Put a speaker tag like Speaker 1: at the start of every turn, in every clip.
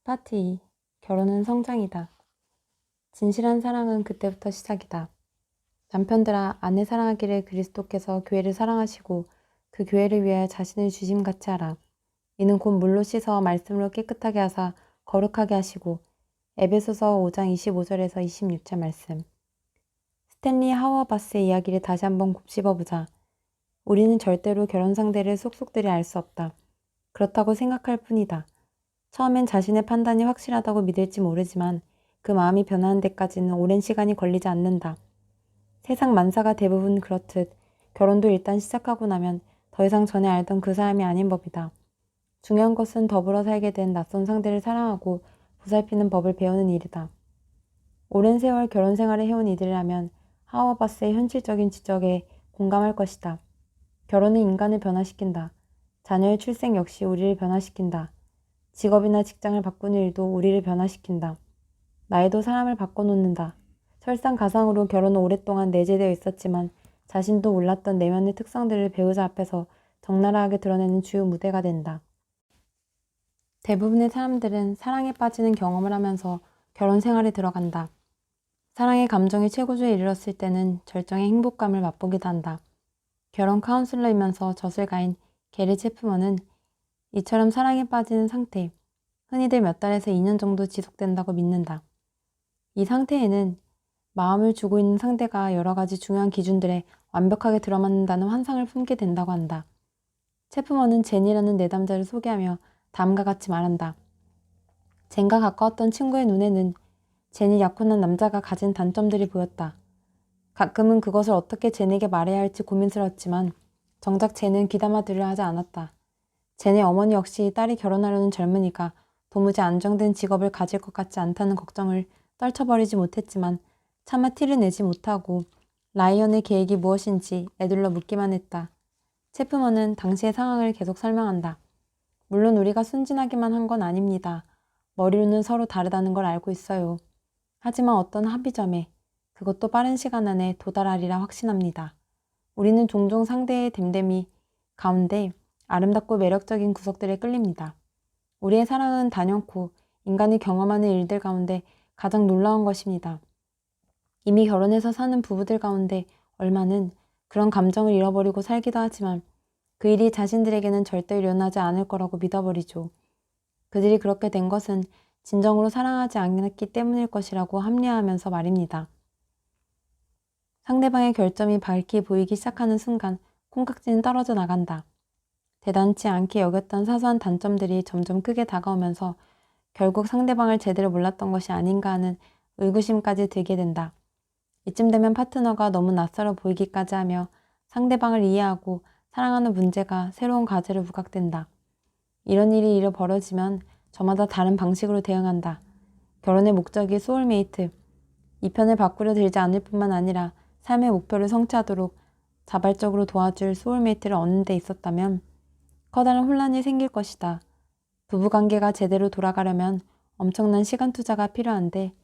Speaker 1: 파트 2. 결혼은 성장이다. 진실한 사랑은 그때부터 시작이다. 남편들아, 아내 사랑하기를 그리스도께서 교회를 사랑하시고 그 교회를 위하여 자신을 주심같이 하라. 이는 곧 물로 씻어 말씀으로 깨끗하게 하사 거룩하게 하시고. 에베소서 5장 25절에서 26절 말씀. 스탠리 하워바스의 이야기를 다시 한번 곱씹어보자. 우리는 절대로 결혼 상대를 속속들이 알 수 없다. 그렇다고 생각할 뿐이다. 처음엔 자신의 판단이 확실하다고 믿을지 모르지만 그 마음이 변하는 데까지는 오랜 시간이 걸리지 않는다. 세상 만사가 대부분 그렇듯 결혼도 일단 시작하고 나면 더 이상 전에 알던 그 사람이 아닌 법이다. 중요한 것은 더불어 살게 된 낯선 상대를 사랑하고 보살피는 법을 배우는 일이다. 오랜 세월 결혼 생활을 해온 이들이라면 하워바스의 현실적인 지적에 공감할 것이다. 결혼은 인간을 변화시킨다. 자녀의 출생 역시 우리를 변화시킨다. 직업이나 직장을 바꾸는 일도 우리를 변화시킨다. 나이도 사람을 바꿔놓는다. 설상가상으로 결혼은 오랫동안 내재되어 있었지만 자신도 몰랐던 내면의 특성들을 배우자 앞에서 적나라하게 드러내는 주요 무대가 된다. 대부분의 사람들은 사랑에 빠지는 경험을 하면서 결혼 생활에 들어간다. 사랑의 감정이 최고조에 이르렀을 때는 절정의 행복감을 맛보기도 한다. 결혼 카운슬러이면서 저술가인 게리 체프먼은 이처럼 사랑에 빠지는 상태, 흔히들 몇 달에서 2년 정도 지속된다고 믿는다. 이 상태에는 마음을 주고 있는 상대가 여러 가지 중요한 기준들에 완벽하게 들어맞는다는 환상을 품게 된다고 한다. 체프먼은 제니라는 내담자를 소개하며 다음과 같이 말한다. 젠과 가까웠던 친구의 눈에는 젠이 약혼한 남자가 가진 단점들이 보였다. 가끔은 그것을 어떻게 젠에게 말해야 할지 고민스러웠지만 정작 젠은 귀담아 들으려 하지 않았다. 젠의 어머니 역시 딸이 결혼하려는 젊은이가 도무지 안정된 직업을 가질 것 같지 않다는 걱정을 떨쳐버리지 못했지만 차마 티를 내지 못하고 라이언의 계획이 무엇인지 애둘러 묻기만 했다. 체프먼은 당시의 상황을 계속 설명한다. 물론 우리가 순진하기만 한 건 아닙니다. 머리로는 서로 다르다는 걸 알고 있어요. 하지만 어떤 합의점에, 그것도 빠른 시간 안에 도달하리라 확신합니다. 우리는 종종 상대의 됨됨이 가운데 아름답고 매력적인 구석들에 끌립니다. 우리의 사랑은 단연코 인간이 경험하는 일들 가운데 가장 놀라운 것입니다. 이미 결혼해서 사는 부부들 가운데 얼마는 그런 감정을 잃어버리고 살기도 하지만 그 일이 자신들에게는 절대 일어나지 않을 거라고 믿어버리죠. 그들이 그렇게 된 것은 진정으로 사랑하지 않았기 때문일 것이라고 합리화하면서 말입니다. 상대방의 결점이 밝게 보이기 시작하는 순간 콩깍지는 떨어져 나간다. 대단치 않게 여겼던 사소한 단점들이 점점 크게 다가오면서 결국 상대방을 제대로 몰랐던 것이 아닌가 하는 의구심까지 들게 된다. 이쯤 되면 파트너가 너무 낯설어 보이기까지 하며 상대방을 이해하고 사랑하는 문제가 새로운 과제로 부각된다. 이런 일이 벌어지면 저마다 다른 방식으로 대응한다. 결혼의 목적이 소울메이트, 이 편을 바꾸려 들지 않을 뿐만 아니라 삶의 목표를 성취하도록 자발적으로 도와줄 소울메이트를 얻는 데 있었다면 커다란 혼란이 생길 것이다. 부부관계가 제대로 돌아가려면 엄청난 시간 투자가 필요한데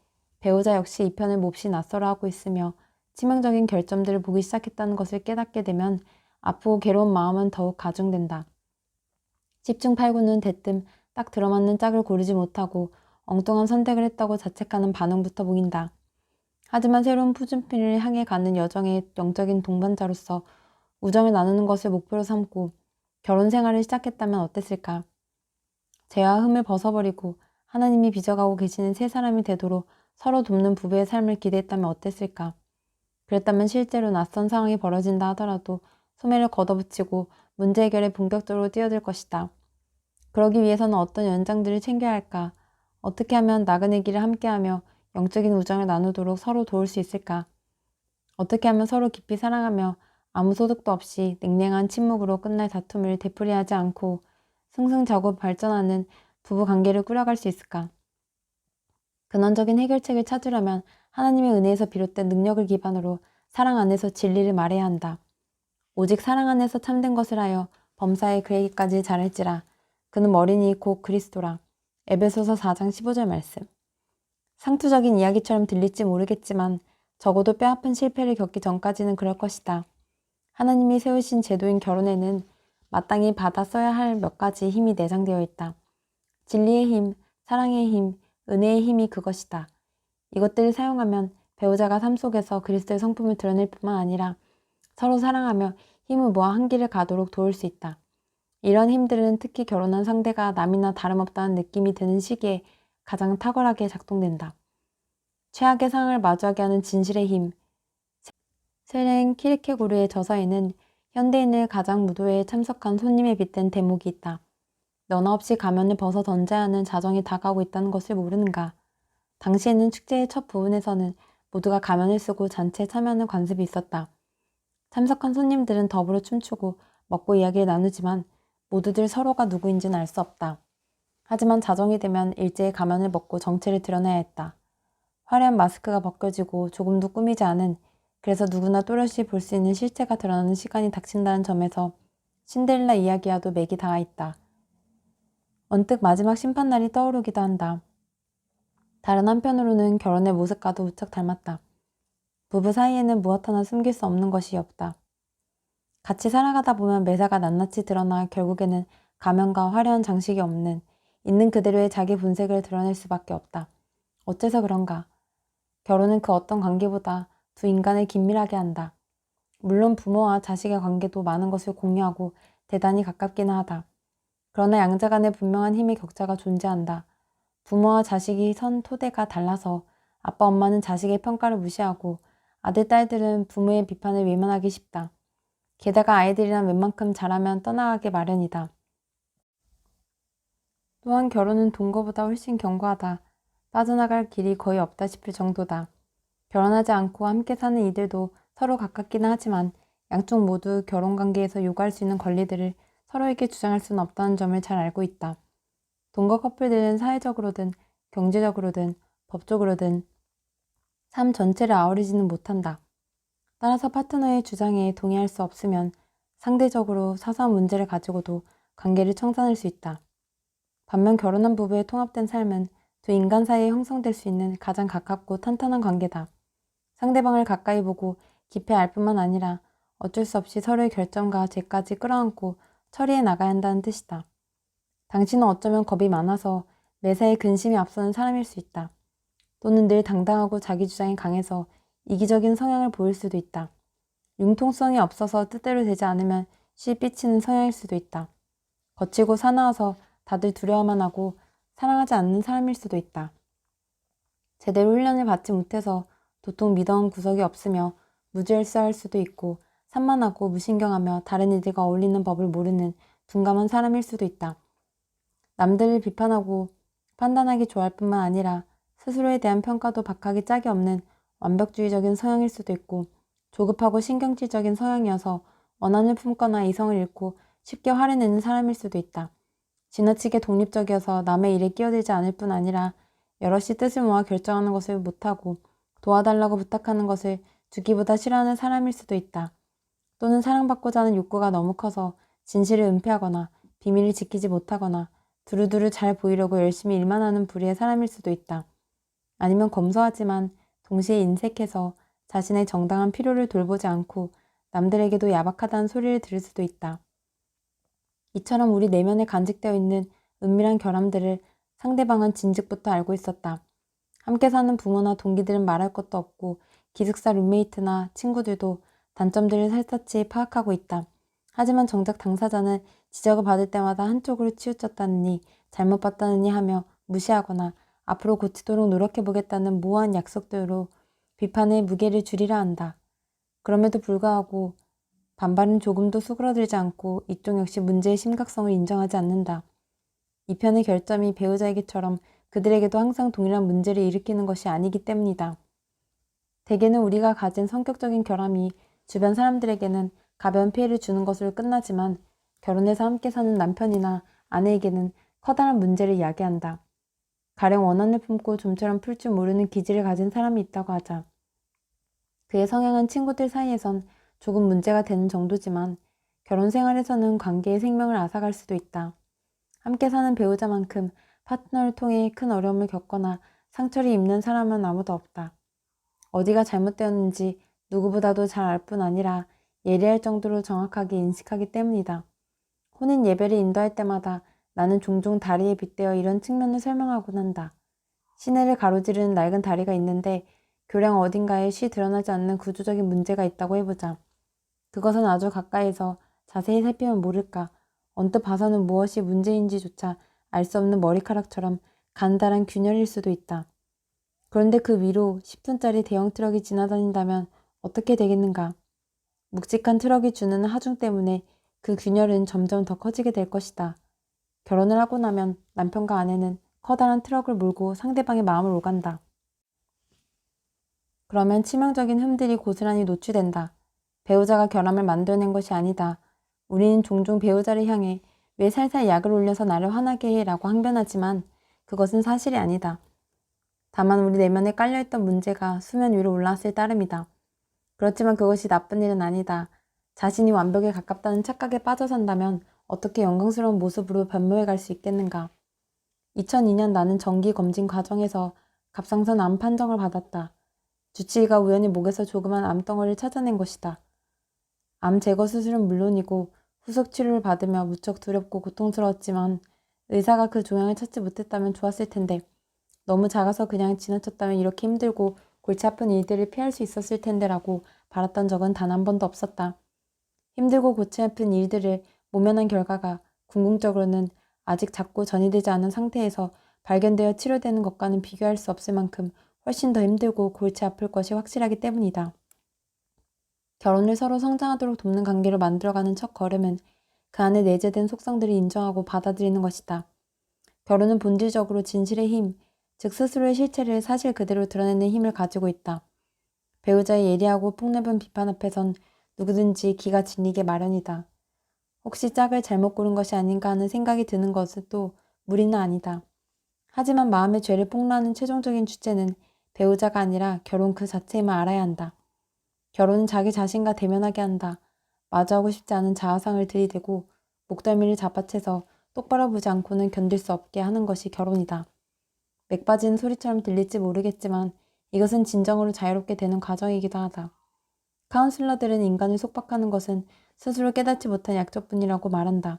Speaker 1: 배우자 역시 이 편을 몹시 낯설어하고 있으며 치명적인 결점들을 보기 시작했다는 것을 깨닫게 되면 아프고 괴로운 마음은 더욱 가중된다. 10중 8구는 대뜸 딱 들어맞는 짝을 고르지 못하고 엉뚱한 선택을 했다고 자책하는 반응부터 보인다. 하지만 새로운 푸준필을 향해 가는 여정의 영적인 동반자로서 우정을 나누는 것을 목표로 삼고 결혼 생활을 시작했다면 어땠을까? 죄와 흠을 벗어버리고 하나님이 빚어가고 계시는 새 사람이 되도록 서로 돕는 부부의 삶을 기대했다면 어땠을까? 그랬다면 실제로 낯선 상황이 벌어진다 하더라도 소매를 걷어붙이고 문제 해결에 본격적으로 뛰어들 것이다. 그러기 위해서는 어떤 연장들을 챙겨야 할까? 어떻게 하면 나그네 길을 함께하며 영적인 우정을 나누도록 서로 도울 수 있을까? 어떻게 하면 서로 깊이 사랑하며 아무 소득도 없이 냉랭한 침묵으로 끝날 다툼을 되풀이하지 않고 승승장구 발전하는 부부관계를 꾸려갈 수 있을까? 근원적인 해결책을 찾으려면 하나님의 은혜에서 비롯된 능력을 기반으로 사랑 안에서 진리를 말해야 한다. 오직 사랑 안에서 참된 것을 하여 범사에 그에게까지 잘할지라. 그는 머리니 곧 그리스도라. 에베소서 4장 15절 말씀. 상투적인 이야기처럼 들릴지 모르겠지만 적어도 뼈아픈 실패를 겪기 전까지는 그럴 것이다. 하나님이 세우신 제도인 결혼에는 마땅히 받아 써야 할 몇 가지 힘이 내장되어 있다. 진리의 힘, 사랑의 힘, 은혜의 힘이 그것이다. 이것들을 사용하면 배우자가 삶 속에서 그리스도의 성품을 드러낼 뿐만 아니라 서로 사랑하며 힘을 모아 한 길을 가도록 도울 수 있다. 이런 힘들은 특히 결혼한 상대가 남이나 다름없다는 느낌이 드는 시기에 가장 탁월하게 작동된다. 최악의 상황을 마주하게 하는 진실의 힘. 세렝 키르케고르의 저서에는 현대인을 가장 무도회에 참석한 손님에 빗댄 대목이 있다. 너나 없이 가면을 벗어 던져야 하는 자정이 다가오고 있다는 것을 모르는가. 당시에는 축제의 첫 부분에서는 모두가 가면을 쓰고 잔치에 참여하는 관습이 있었다. 참석한 손님들은 더불어 춤추고 먹고 이야기를 나누지만 모두들 서로가 누구인지는 알 수 없다. 하지만 자정이 되면 일제히 가면을 벗고 정체를 드러내야 했다. 화려한 마스크가 벗겨지고 조금도 꾸미지 않은, 그래서 누구나 또렷이 볼 수 있는 실체가 드러나는 시간이 닥친다는 점에서 신데렐라 이야기와도 맥이 닿아 있다. 언뜻 마지막 심판날이 떠오르기도 한다. 다른 한편으로는 결혼의 모습과도 무척 닮았다. 부부 사이에는 무엇 하나 숨길 수 없는 것이 없다. 같이 살아가다 보면 매사가 낱낱이 드러나 결국에는 가면과 화려한 장식이 없는, 있는 그대로의 자기 본색을 드러낼 수밖에 없다. 어째서 그런가? 결혼은 그 어떤 관계보다 두 인간을 긴밀하게 한다. 물론 부모와 자식의 관계도 많은 것을 공유하고 대단히 가깝기는 하다. 그러나 양자 간에 분명한 힘의 격차가 존재한다. 부모와 자식이 선 토대가 달라서 아빠 엄마는 자식의 평가를 무시하고 아들 딸들은 부모의 비판을 외면하기 쉽다. 게다가 아이들이란 웬만큼 자라면 떠나가기 마련이다. 또한 결혼은 동거보다 훨씬 견고하다. 빠져나갈 길이 거의 없다 싶을 정도다. 결혼하지 않고 함께 사는 이들도 서로 가깝기는 하지만 양쪽 모두 결혼관계에서 요구할 수 있는 권리들을 서로에게 주장할 수는 없다는 점을 잘 알고 있다. 동거 커플들은 사회적으로든 경제적으로든 법적으로든 삶 전체를 아우르지는 못한다. 따라서 파트너의 주장에 동의할 수 없으면 상대적으로 사소한 문제를 가지고도 관계를 청산할 수 있다. 반면 결혼한 부부의 통합된 삶은 두 인간 사이에 형성될 수 있는 가장 가깝고 탄탄한 관계다. 상대방을 가까이 보고 깊이 알 뿐만 아니라 어쩔 수 없이 서로의 결정과 죄까지 끌어안고 처리해 나가야 한다는 뜻이다. 당신은 어쩌면 겁이 많아서 매사에 근심이 앞서는 사람일 수 있다. 또는 늘 당당하고 자기 주장이 강해서 이기적인 성향을 보일 수도 있다. 융통성이 없어서 뜻대로 되지 않으면 씨 삐치는 성향일 수도 있다. 거치고 사나워서 다들 두려워만 하고 사랑하지 않는 사람일 수도 있다. 제대로 훈련을 받지 못해서 도통 미더한 구석이 없으며 무질서할 수도 있고 산만하고 무신경하며 다른 이들과 어울리는 법을 모르는 둔감한 사람일 수도 있다. 남들을 비판하고 판단하기 좋아할 뿐만 아니라 스스로에 대한 평가도 박하기 짝이 없는 완벽주의적인 성향일 수도 있고 조급하고 신경질적인 성향이어서 원한을 품거나 이성을 잃고 쉽게 화를 내는 사람일 수도 있다. 지나치게 독립적이어서 남의 일에 끼어들지 않을 뿐 아니라 여럿이 뜻을 모아 결정하는 것을 못하고 도와달라고 부탁하는 것을 주기보다 싫어하는 사람일 수도 있다. 또는 사랑받고자 하는 욕구가 너무 커서 진실을 은폐하거나 비밀을 지키지 못하거나 두루두루 잘 보이려고 열심히 일만 하는 부류의 사람일 수도 있다. 아니면 검소하지만 동시에 인색해서 자신의 정당한 필요를 돌보지 않고 남들에게도 야박하다는 소리를 들을 수도 있다. 이처럼 우리 내면에 간직되어 있는 은밀한 결함들을 상대방은 진즉부터 알고 있었다. 함께 사는 부모나 동기들은 말할 것도 없고 기숙사 룸메이트나 친구들도 단점들을 살며시 파악하고 있다. 하지만 정작 당사자는 지적을 받을 때마다 한쪽으로 치우쳤다느니 잘못 봤다느니 하며 무시하거나 앞으로 고치도록 노력해보겠다는 모호한 약속들로 비판의 무게를 줄이려 한다. 그럼에도 불구하고 반발은 조금도 수그러들지 않고 이쪽 역시 문제의 심각성을 인정하지 않는다. 이 편의 결점이 배우자에게처럼 그들에게도 항상 동일한 문제를 일으키는 것이 아니기 때문이다. 대개는 우리가 가진 성격적인 결함이 주변 사람들에게는 가벼운 피해를 주는 것으로 끝나지만 결혼해서 함께 사는 남편이나 아내에게는 커다란 문제를 야기한다. 가령 원한을 품고 좀처럼 풀 줄 모르는 기질을 가진 사람이 있다고 하자. 그의 성향은 친구들 사이에선 조금 문제가 되는 정도지만 결혼 생활에서는 관계의 생명을 앗아갈 수도 있다. 함께 사는 배우자만큼 파트너를 통해 큰 어려움을 겪거나 상처를 입는 사람은 아무도 없다. 어디가 잘못되었는지 누구보다도 잘 알 뿐 아니라 예리할 정도로 정확하게 인식하기 때문이다. 혼인 예배를 인도할 때마다 나는 종종 다리에 빗대어 이런 측면을 설명하곤 한다. 시내를 가로지르는 낡은 다리가 있는데 교량 어딘가에 쉬 드러나지 않는 구조적인 문제가 있다고 해보자. 그것은 아주 가까이서 자세히 살피면 모를까. 언뜻 봐서는 무엇이 문제인지조차 알 수 없는 머리카락처럼 간단한 균열일 수도 있다. 그런데 그 위로 10톤짜리 대형 트럭이 지나다닌다면 어떻게 되겠는가? 묵직한 트럭이 주는 하중 때문에 그 균열은 점점 더 커지게 될 것이다. 결혼을 하고 나면 남편과 아내는 커다란 트럭을 몰고 상대방의 마음을 오간다. 그러면 치명적인 흠들이 고스란히 노출된다. 배우자가 결함을 만들어낸 것이 아니다. 우리는 종종 배우자를 향해 왜 살살 약을 올려서 나를 화나게 해 라고 항변하지만 그것은 사실이 아니다. 다만 우리 내면에 깔려있던 문제가 수면 위로 올라왔을 따름이다. 그렇지만 그것이 나쁜 일은 아니다. 자신이 완벽에 가깝다는 착각에 빠져 산다면 어떻게 영광스러운 모습으로 변모해 갈 수 있겠는가. 2002년 나는 정기 검진 과정에서 갑상선 암 판정을 받았다. 주치의가 우연히 목에서 조그만 암덩어리를 찾아낸 것이다. 암 제거 수술은 물론이고 후속 치료를 받으며 무척 두렵고 고통스러웠지만 의사가 그 종양을 찾지 못했다면 좋았을 텐데 너무 작아서 그냥 지나쳤다면 이렇게 힘들고 골치 아픈 일들을 피할 수 있었을 텐데라고 바랐던 적은 단 한 번도 없었다. 힘들고 골치 아픈 일들을 모면한 결과가 궁극적으로는 아직 작고 전이되지 않은 상태에서 발견되어 치료되는 것과는 비교할 수 없을 만큼 훨씬 더 힘들고 골치 아플 것이 확실하기 때문이다. 결혼을 서로 성장하도록 돕는 관계로 만들어가는 첫 걸음은 그 안에 내재된 속성들을 인정하고 받아들이는 것이다. 결혼은 본질적으로 진실의 힘, 즉 스스로의 실체를 사실 그대로 드러내는 힘을 가지고 있다. 배우자의 예리하고 폭넓은 비판 앞에선 누구든지 기가 질리게 마련이다. 혹시 짝을 잘못 고른 것이 아닌가 하는 생각이 드는 것은 또 무리는 아니다. 하지만 마음의 죄를 폭로하는 최종적인 주제는 배우자가 아니라 결혼 그 자체임을 알아야 한다. 결혼은 자기 자신과 대면하게 한다. 마주하고 싶지 않은 자아상을 들이대고 목덜미를 잡아채서 똑바로 보지 않고는 견딜 수 없게 하는 것이 결혼이다. 맥 빠지는 소리처럼 들릴지 모르겠지만 이것은 진정으로 자유롭게 되는 과정이기도 하다. 카운슬러들은 인간을 속박하는 것은 스스로 깨닫지 못한 약점뿐이라고 말한다.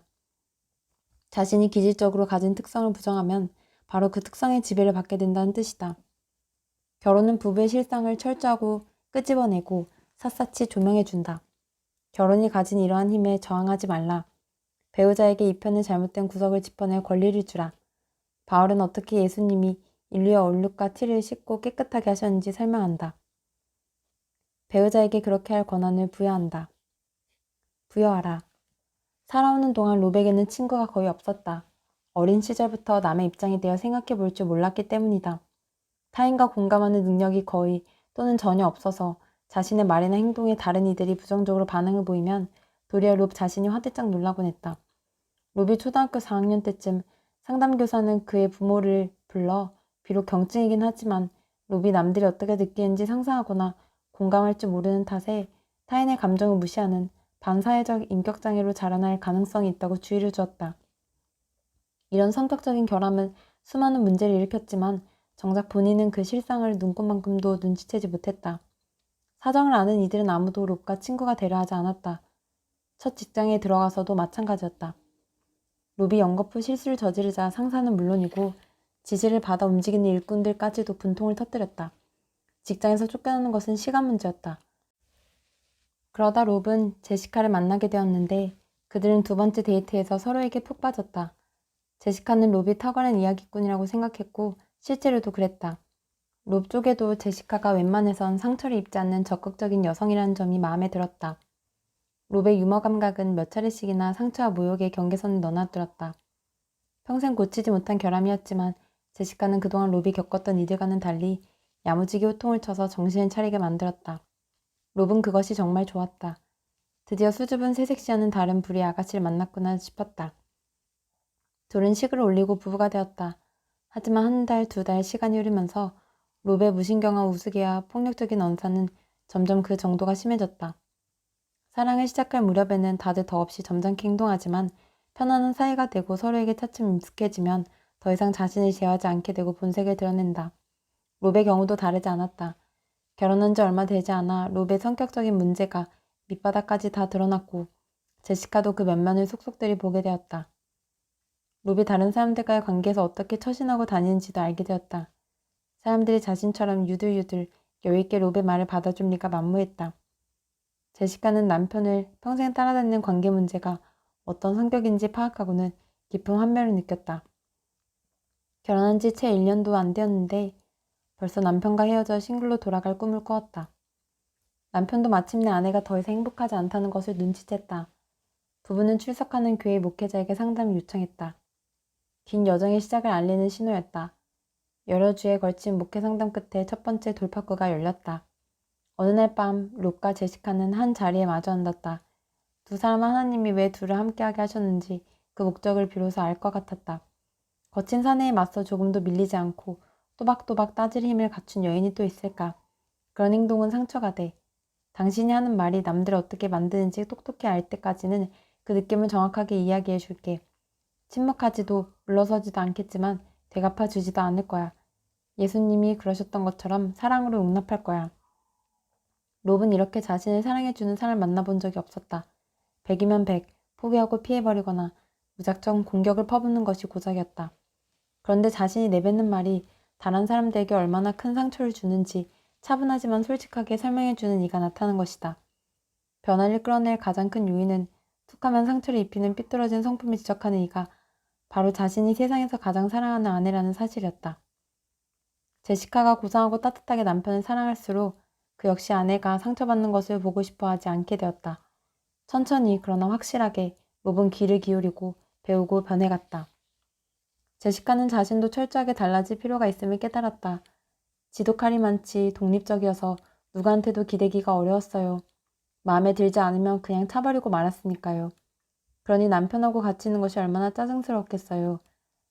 Speaker 1: 자신이 기질적으로 가진 특성을 부정하면 바로 그 특성의 지배를 받게 된다는 뜻이다. 결혼은 부부의 실상을 철저하고 끄집어내고 샅샅이 조명해준다. 결혼이 가진 이러한 힘에 저항하지 말라. 배우자에게 이 편의 잘못된 구석을 짚어낼 권리를 주라. 바울은 어떻게 예수님이 인류의 얼룩과 티를 씻고 깨끗하게 하셨는지 설명한다. 배우자에게 그렇게 할 권한을 부여한다. 부여하라. 살아오는 동안 로백에는 친구가 거의 없었다. 어린 시절부터 남의 입장에 대해 생각해 볼 줄 몰랐기 때문이다. 타인과 공감하는 능력이 거의 또는 전혀 없어서 자신의 말이나 행동에 다른 이들이 부정적으로 반응을 보이면 도리어 롭 자신이 화들짝 놀라곤 했다. 롭이 초등학교 4학년 때쯤 상담교사는 그의 부모를 불러 비록 경증이긴 하지만 롭이 남들이 어떻게 느끼는지 상상하거나 공감할 줄 모르는 탓에 타인의 감정을 무시하는 반사회적 인격장애로 자라날 가능성이 있다고 주의를 주었다. 이런 성격적인 결함은 수많은 문제를 일으켰지만 정작 본인은 그 실상을 눈꼽만큼도 눈치채지 못했다. 사정을 아는 이들은 아무도 롭과 친구가 되려 하지 않았다. 첫 직장에 들어가서도 마찬가지였다. 롭이 연거푸 실수를 저지르자 상사는 물론이고 지시를 받아 움직이는 일꾼들까지도 분통을 터뜨렸다. 직장에서 쫓겨나는 것은 시간 문제였다. 그러다 롭은 제시카를 만나게 되었는데 그들은 두 번째 데이트에서 서로에게 푹 빠졌다. 제시카는 롭이 탁월한 이야기꾼이라고 생각했고 실제로도 그랬다. 롭 쪽에도 제시카가 웬만해선 상처를 입지 않는 적극적인 여성이라는 점이 마음에 들었다. 롭의 유머 감각은 몇 차례씩이나 상처와 모욕의 경계선을 넘나들었다. 평생 고치지 못한 결함이었지만 제시카는 그동안 롭이 겪었던 이들과는 달리 야무지게 호통을 쳐서 정신을 차리게 만들었다. 롭은 그것이 정말 좋았다. 드디어 수줍은 새색시와는 다른 불의 아가씨를 만났구나 싶었다. 둘은 식을 올리고 부부가 되었다. 하지만 한 달, 두 달 시간이 흐르면서 롭의 무신경한 우스개와 폭력적인 언사는 점점 그 정도가 심해졌다. 사랑을 시작할 무렵에는 다들 더없이 점잖게 행동하지만 편안한 사이가 되고 서로에게 차츰 익숙해지면 더 이상 자신을 제어하지 않게 되고 본색을 드러낸다. 롭의 경우도 다르지 않았다. 결혼한 지 얼마 되지 않아 롭의 성격적인 문제가 밑바닥까지 다 드러났고 제시카도 그 면면을 속속들이 보게 되었다. 롭이 다른 사람들과의 관계에서 어떻게 처신하고 다니는지도 알게 되었다. 사람들이 자신처럼 유들유들 여유있게 롭의 말을 받아줄 리가 만무했다. 제시카는 남편을 평생 따라다니는 관계 문제가 어떤 성격인지 파악하고는 깊은 환멸을 느꼈다. 결혼한 지 채 1년도 안 되었는데 벌써 남편과 헤어져 싱글로 돌아갈 꿈을 꾸었다. 남편도 마침내 아내가 더 이상 행복하지 않다는 것을 눈치챘다. 부부는 출석하는 교회 목회자에게 상담을 요청했다. 긴 여정의 시작을 알리는 신호였다. 여러 주에 걸친 목회 상담 끝에 첫 번째 돌파구가 열렸다. 어느 날 밤 롯과 제시카는 한 자리에 마주 앉았다. 두 사람은 하나님이 왜 둘을 함께하게 하셨는지 그 목적을 비로소 알 것 같았다. 거친 사내에 맞서 조금도 밀리지 않고 또박또박 따질 힘을 갖춘 여인이 또 있을까? 그런 행동은 상처가 돼. 당신이 하는 말이 남들을 어떻게 만드는지 똑똑히 알 때까지는 그 느낌을 정확하게 이야기해 줄게. 침묵하지도 물러서지도 않겠지만 되갚아 주지도 않을 거야. 예수님이 그러셨던 것처럼 사랑으로 용납할 거야. 롭은 이렇게 자신을 사랑해주는 사람을 만나본 적이 없었다. 100이면 100, 포기하고 피해버리거나 무작정 공격을 퍼붓는 것이 고작이었다. 그런데 자신이 내뱉는 말이 다른 사람들에게 얼마나 큰 상처를 주는지 차분하지만 솔직하게 설명해주는 이가 나타난 것이다. 변화를 끌어낼 가장 큰 요인은 툭하면 상처를 입히는 삐뚤어진 성품을 지적하는 이가 바로 자신이 세상에서 가장 사랑하는 아내라는 사실이었다. 제시카가 고상하고 따뜻하게 남편을 사랑할수록 그 역시 아내가 상처받는 것을 보고 싶어 하지 않게 되었다. 천천히 그러나 확실하게 롭은 귀를 기울이고 배우고 변해갔다. 제시카는 자신도 철저하게 달라질 필요가 있음을 깨달았다. 지독할이 많지 독립적이어서 누구한테도 기대기가 어려웠어요. 마음에 들지 않으면 그냥 차버리고 말았으니까요. 그러니 남편하고 같이 있는 것이 얼마나 짜증스러웠겠어요.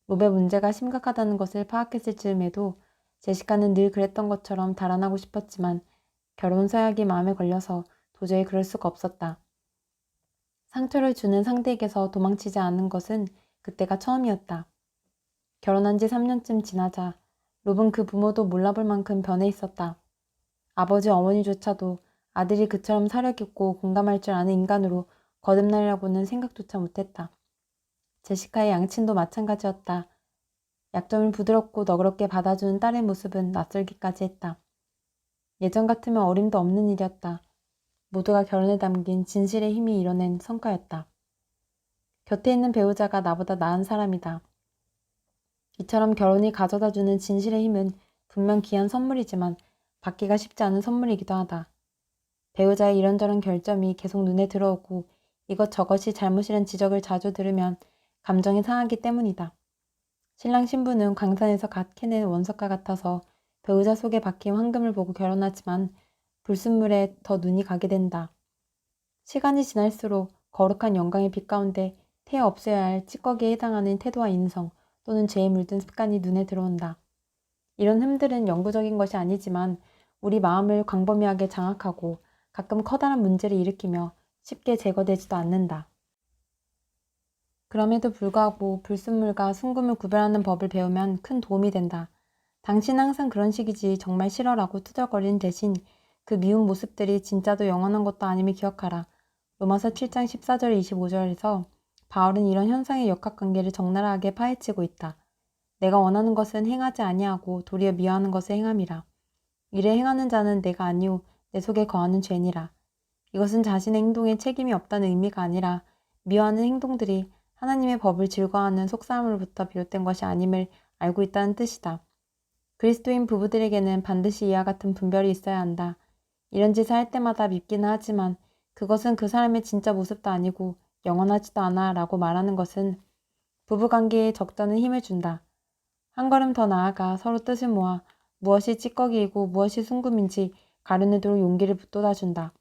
Speaker 1: 롭의 문제가 심각하다는 것을 파악했을 즈음에도 제시카는 늘 그랬던 것처럼 달아나고 싶었지만 결혼 서약이 마음에 걸려서 도저히 그럴 수가 없었다. 상처를 주는 상대에게서 도망치지 않은 것은 그때가 처음이었다. 결혼한 지 3년쯤 지나자 롭은 그 부모도 몰라볼 만큼 변해 있었다. 아버지 어머니조차도 아들이 그처럼 사려 깊고 공감할 줄 아는 인간으로 거듭나려고는 생각조차 못했다. 제시카의 양친도 마찬가지였다. 약점을 부드럽고 너그럽게 받아주는 딸의 모습은 낯설기까지 했다. 예전 같으면 어림도 없는 일이었다. 모두가 결혼에 담긴 진실의 힘이 이뤄낸 성과였다. 곁에 있는 배우자가 나보다 나은 사람이다. 이처럼 결혼이 가져다주는 진실의 힘은 분명 귀한 선물이지만 받기가 쉽지 않은 선물이기도 하다. 배우자의 이런저런 결점이 계속 눈에 들어오고 이것저것이 잘못이란 지적을 자주 들으면 감정이 상하기 때문이다. 신랑 신부는 광산에서 갓 캐낸 원석과 같아서 배우자 속에 박힌 황금을 보고 결혼하지만 불순물에 더 눈이 가게 된다. 시간이 지날수록 거룩한 영광의 빛 가운데 태어 없어야 할 찌꺼기에 해당하는 태도와 인성 또는 죄에 물든 습관이 눈에 들어온다. 이런 흠들은 영구적인 것이 아니지만 우리 마음을 광범위하게 장악하고 가끔 커다란 문제를 일으키며 쉽게 제거되지도 않는다. 그럼에도 불구하고 불순물과 순금을 구별하는 법을 배우면 큰 도움이 된다. 당신은 항상 그런 식이지 정말 싫어라고 투덜거리는 대신 그 미운 모습들이 진짜도 영원한 것도 아님을 기억하라. 로마서 7장 14절 25절에서 바울은 이런 현상의 역학관계를 적나라하게 파헤치고 있다. 내가 원하는 것은 행하지 아니하고 도리어 미워하는 것을 행함이라. 이를 행하는 자는 내가 아니오 내 속에 거하는 죄니라. 이것은 자신의 행동에 책임이 없다는 의미가 아니라 미워하는 행동들이 하나님의 법을 즐거워하는 속사함으로부터 비롯된 것이 아님을 알고 있다는 뜻이다. 그리스도인 부부들에게는 반드시 이와 같은 분별이 있어야 한다. 이런 짓을 할 때마다 밉기는 하지만 그것은 그 사람의 진짜 모습도 아니고 영원하지도 않아 라고 말하는 것은 부부관계에 적잖은 힘을 준다. 한 걸음 더 나아가 서로 뜻을 모아 무엇이 찌꺼기이고 무엇이 순금인지 가려내도록 용기를 북돋아준다.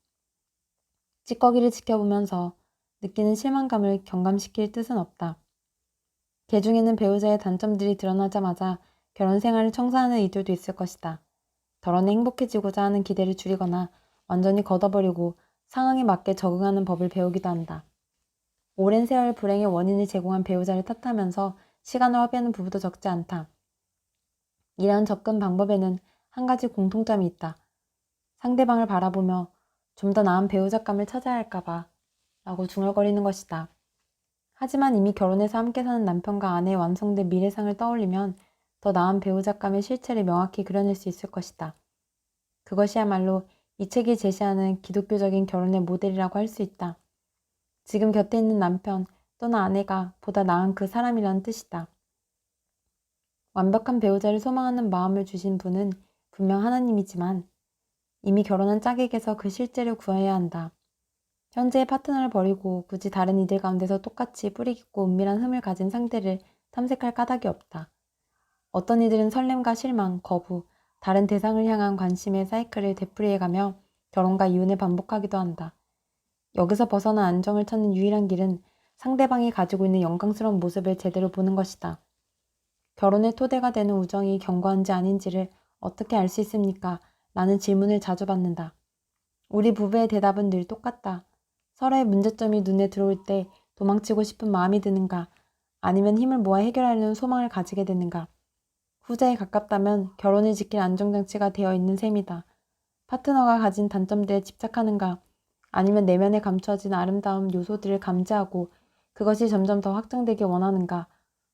Speaker 1: 찌꺼기를 지켜보면서 느끼는 실망감을 경감시킬 뜻은 없다. 개중에는 배우자의 단점들이 드러나자마자 결혼 생활을 청산하는 이들도 있을 것이다. 덜어내 행복해지고자 하는 기대를 줄이거나 완전히 걷어버리고 상황에 맞게 적응하는 법을 배우기도 한다. 오랜 세월 불행의 원인을 제공한 배우자를 탓하면서 시간을 허비하는 부부도 적지 않다. 이러한 접근 방법에는 한 가지 공통점이 있다. 상대방을 바라보며 좀 더 나은 배우자감을 찾아야 할까봐 라고 중얼거리는 것이다. 하지만 이미 결혼해서 함께 사는 남편과 아내의 완성된 미래상을 떠올리면 더 나은 배우자감의 실체를 명확히 그려낼 수 있을 것이다. 그것이야말로 이 책이 제시하는 기독교적인 결혼의 모델이라고 할 수 있다. 지금 곁에 있는 남편 또는 아내가 보다 나은 그 사람이라는 뜻이다. 완벽한 배우자를 소망하는 마음을 주신 분은 분명 하나님이지만 이미 결혼한 짝에게서 그 실제를 구해야 한다. 현재의 파트너를 버리고 굳이 다른 이들 가운데서 똑같이 뿌리 깊고 은밀한 흠을 가진 상대를 탐색할 까닭이 없다. 어떤 이들은 설렘과 실망, 거부, 다른 대상을 향한 관심의 사이클을 되풀이해가며 결혼과 이혼을 반복하기도 한다. 여기서 벗어나 안정을 찾는 유일한 길은 상대방이 가지고 있는 영광스러운 모습을 제대로 보는 것이다. 결혼의 토대가 되는 우정이 견고한지 아닌지를 어떻게 알 수 있습니까? 라는 질문을 자주 받는다. 우리 부부의 대답은 늘 똑같다. 서로의 문제점이 눈에 들어올 때 도망치고 싶은 마음이 드는가? 아니면 힘을 모아 해결하려는 소망을 가지게 되는가? 후자에 가깝다면 결혼을 지킬 안정장치가 되어 있는 셈이다. 파트너가 가진 단점들에 집착하는가? 아니면 내면에 감춰진 아름다운 요소들을 감지하고 그것이 점점 더 확장되길 원하는가?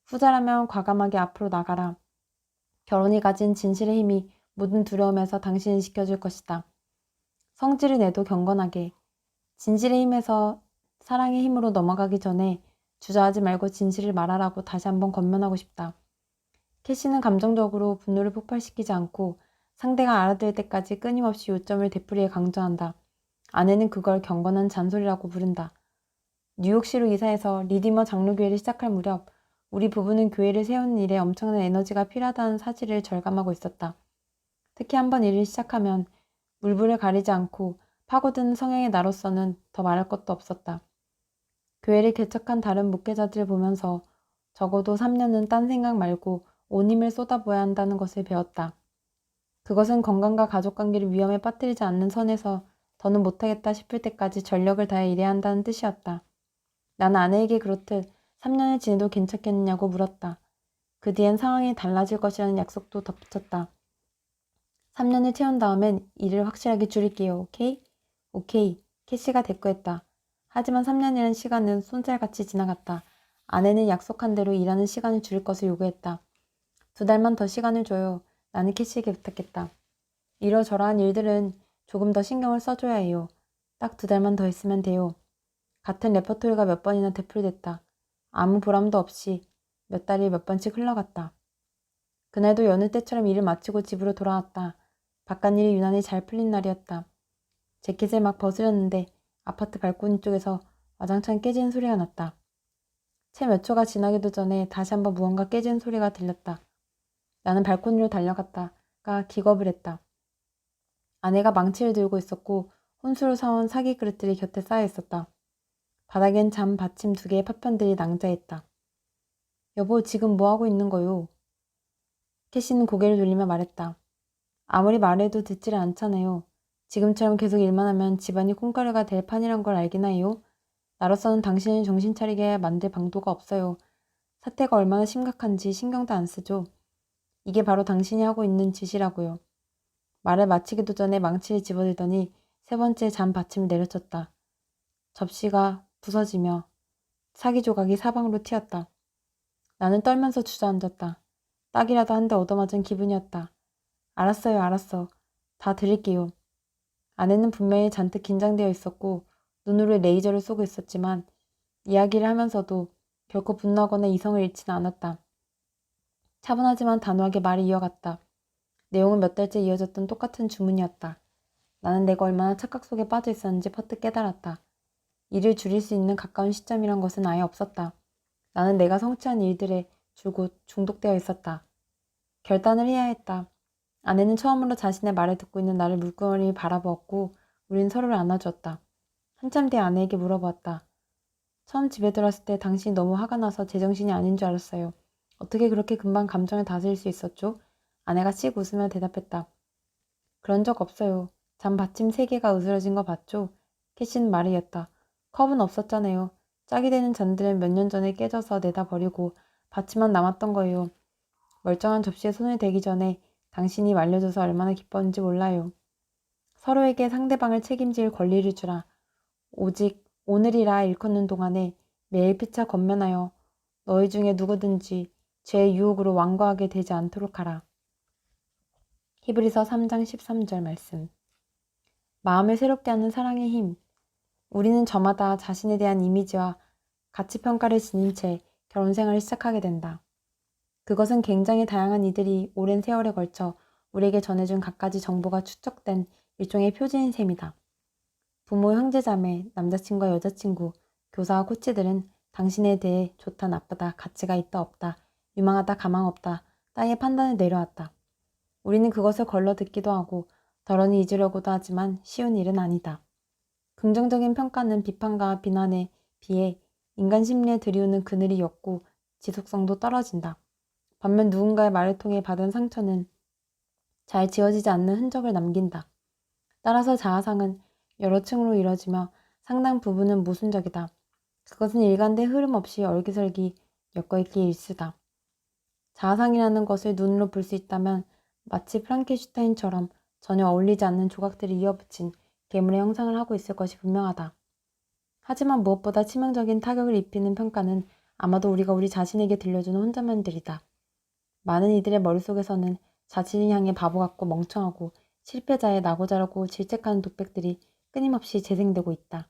Speaker 1: 후자라면 과감하게 앞으로 나가라. 결혼이 가진 진실의 힘이 모든 두려움에서 당신을 지켜줄 것이다. 성질을 내도 경건하게. 진실의 힘에서 사랑의 힘으로 넘어가기 전에 주저하지 말고 진실을 말하라고 다시 한번 권면하고 싶다. 캐시는 감정적으로 분노를 폭발시키지 않고 상대가 알아들 때까지 끊임없이 요점을 되풀이해 강조한다. 아내는 그걸 경건한 잔소리라고 부른다. 뉴욕시로 이사해서 리디머 장로교회를 시작할 무렵 우리 부부는 교회를 세우는 일에 엄청난 에너지가 필요하다는 사실을 절감하고 있었다. 특히 한번 일을 시작하면 물불을 가리지 않고 파고드는 성향의 나로서는 더 말할 것도 없었다. 교회를 개척한 다른 목회자들을 보면서 적어도 3년은 딴 생각 말고 온 힘을 쏟아부어야 한다는 것을 배웠다. 그것은 건강과 가족관계를 위험에 빠뜨리지 않는 선에서 더는 못하겠다 싶을 때까지 전력을 다해 일해야 한다는 뜻이었다. 난 아내에게 그렇듯 3년을 지내도 괜찮겠느냐고 물었다. 그 뒤엔 상황이 달라질 것이라는 약속도 덧붙였다. 3년을 채운 다음엔 일을 확실하게 줄일게요. 오케이? 오케이. 캐시가 대꾸했다. 하지만 3년이라는 시간은 쏜살같이 지나갔다. 아내는 약속한 대로 일하는 시간을 줄일 것을 요구했다. 2달만 더 시간을 줘요. 나는 캐시에게 부탁했다. 이러저러한 일들은 조금 더 신경을 써줘야 해요. 딱 2달만 더 있으면 돼요. 같은 레퍼토리가 몇 번이나 되풀이됐다. 아무 보람도 없이 몇 달이 몇 번씩 흘러갔다. 그날도 여느 때처럼 일을 마치고 집으로 돌아왔다. 바깥일이 유난히 잘 풀린 날이었다. 재킷을 막 벗으려는데 아파트 발코니 쪽에서 와장창 깨지는 소리가 났다. 채 몇 초가 지나기도 전에 다시 한번 무언가 깨지는 소리가 들렸다. 나는 발코니로 달려갔다가 기겁을 했다. 아내가 망치를 들고 있었고 혼수로 사온 사기 그릇들이 곁에 쌓여 있었다. 바닥엔 잠 받침 2개의 파편들이 낭자했다. 여보, 지금 뭐하고 있는 거요? 캐시는 고개를 돌리며 말했다. 아무리 말해도 듣지를 않잖아요. 지금처럼 계속 일만 하면 집안이 콩가루가 될 판이란 걸 알기나 해요. 나로서는 당신을 정신 차리게 만들 방도가 없어요. 사태가 얼마나 심각한지 신경도 안 쓰죠. 이게 바로 당신이 하고 있는 짓이라고요. 말을 마치기도 전에 망치를 집어들더니 3번째 잔 받침을 내려쳤다. 접시가 부서지며 사기 조각이 사방으로 튀었다. 나는 떨면서 주저앉았다. 딱이라도 한 대 얻어맞은 기분이었다. 알았어요, 알았어. 다 드릴게요. 아내는 분명히 잔뜩 긴장되어 있었고 눈으로 레이저를 쏘고 있었지만 이야기를 하면서도 결코 분노하거나 이성을 잃지는 않았다. 차분하지만 단호하게 말을 이어갔다. 내용은 몇 달째 이어졌던 똑같은 주문이었다. 나는 내가 얼마나 착각 속에 빠져 있었는지 퍼뜩 깨달았다. 일을 줄일 수 있는 가까운 시점이란 것은 아예 없었다. 나는 내가 성취한 일들에 줄곧 중독되어 있었다. 결단을 해야 했다. 아내는 처음으로 자신의 말을 듣고 있는 나를 물끄러미 바라보았고 우린 서로를 안아주었다. 한참 뒤에 아내에게 물어보았다. 처음 집에 들어왔을 때 당신이 너무 화가 나서 제정신이 아닌 줄 알았어요. 어떻게 그렇게 금방 감정을 다스릴 수 있었죠? 아내가 씩 웃으며 대답했다. 그런 적 없어요. 잔 받침 3개가 으스러진 거 봤죠? 캐시는 말을 이었다. 컵은 없었잖아요. 짝이 되는 잔들은 몇 년 전에 깨져서 내다 버리고 받침만 남았던 거예요. 멀쩡한 접시에 손을 대기 전에 당신이 말려줘서 얼마나 기뻤는지 몰라요. 서로에게 상대방을 책임질 권리를 주라. 오직 오늘이라 일컫는 동안에 매일 피차 권면하여 너희 중에 누구든지 죄의 유혹으로 완고하게 되지 않도록 하라. 히브리서 3장 13절 말씀. 마음을 새롭게 하는 사랑의 힘. 우리는 저마다 자신에 대한 이미지와 가치평가를 지닌 채 결혼 생활을 시작하게 된다. 그것은 굉장히 다양한 이들이 오랜 세월에 걸쳐 우리에게 전해준 갖가지 정보가 축적된 일종의 표지인 셈이다. 부모, 형제자매, 남자친구와 여자친구, 교사와 코치들은 당신에 대해 좋다, 나쁘다, 가치가 있다, 없다, 유망하다, 가망 없다 따위의 판단을 내려왔다. 우리는 그것을 걸러 듣기도 하고 덜어니 잊으려고도 하지만 쉬운 일은 아니다. 긍정적인 평가는 비판과 비난에 비해 인간 심리에 들이우는 그늘이 옅고 지속성도 떨어진다. 반면 누군가의 말을 통해 받은 상처는 잘 지워지지 않는 흔적을 남긴다. 따라서 자아상은 여러 층으로 이뤄지며 상당 부분은 모순적이다. 그것은 일관된 흐름 없이 얼기설기 엮어있기에 일쑤다. 자아상이라는 것을 눈으로 볼 수 있다면 마치 프랑켄슈타인처럼 전혀 어울리지 않는 조각들을 이어붙인 괴물의 형상을 하고 있을 것이 분명하다. 하지만 무엇보다 치명적인 타격을 입히는 평가는 아마도 우리가 우리 자신에게 들려주는 혼잣말들이다. 많은 이들의 머릿속에서는 자신을 향해 바보 같고 멍청하고 실패자의 나고자라고 질책하는 독백들이 끊임없이 재생되고 있다.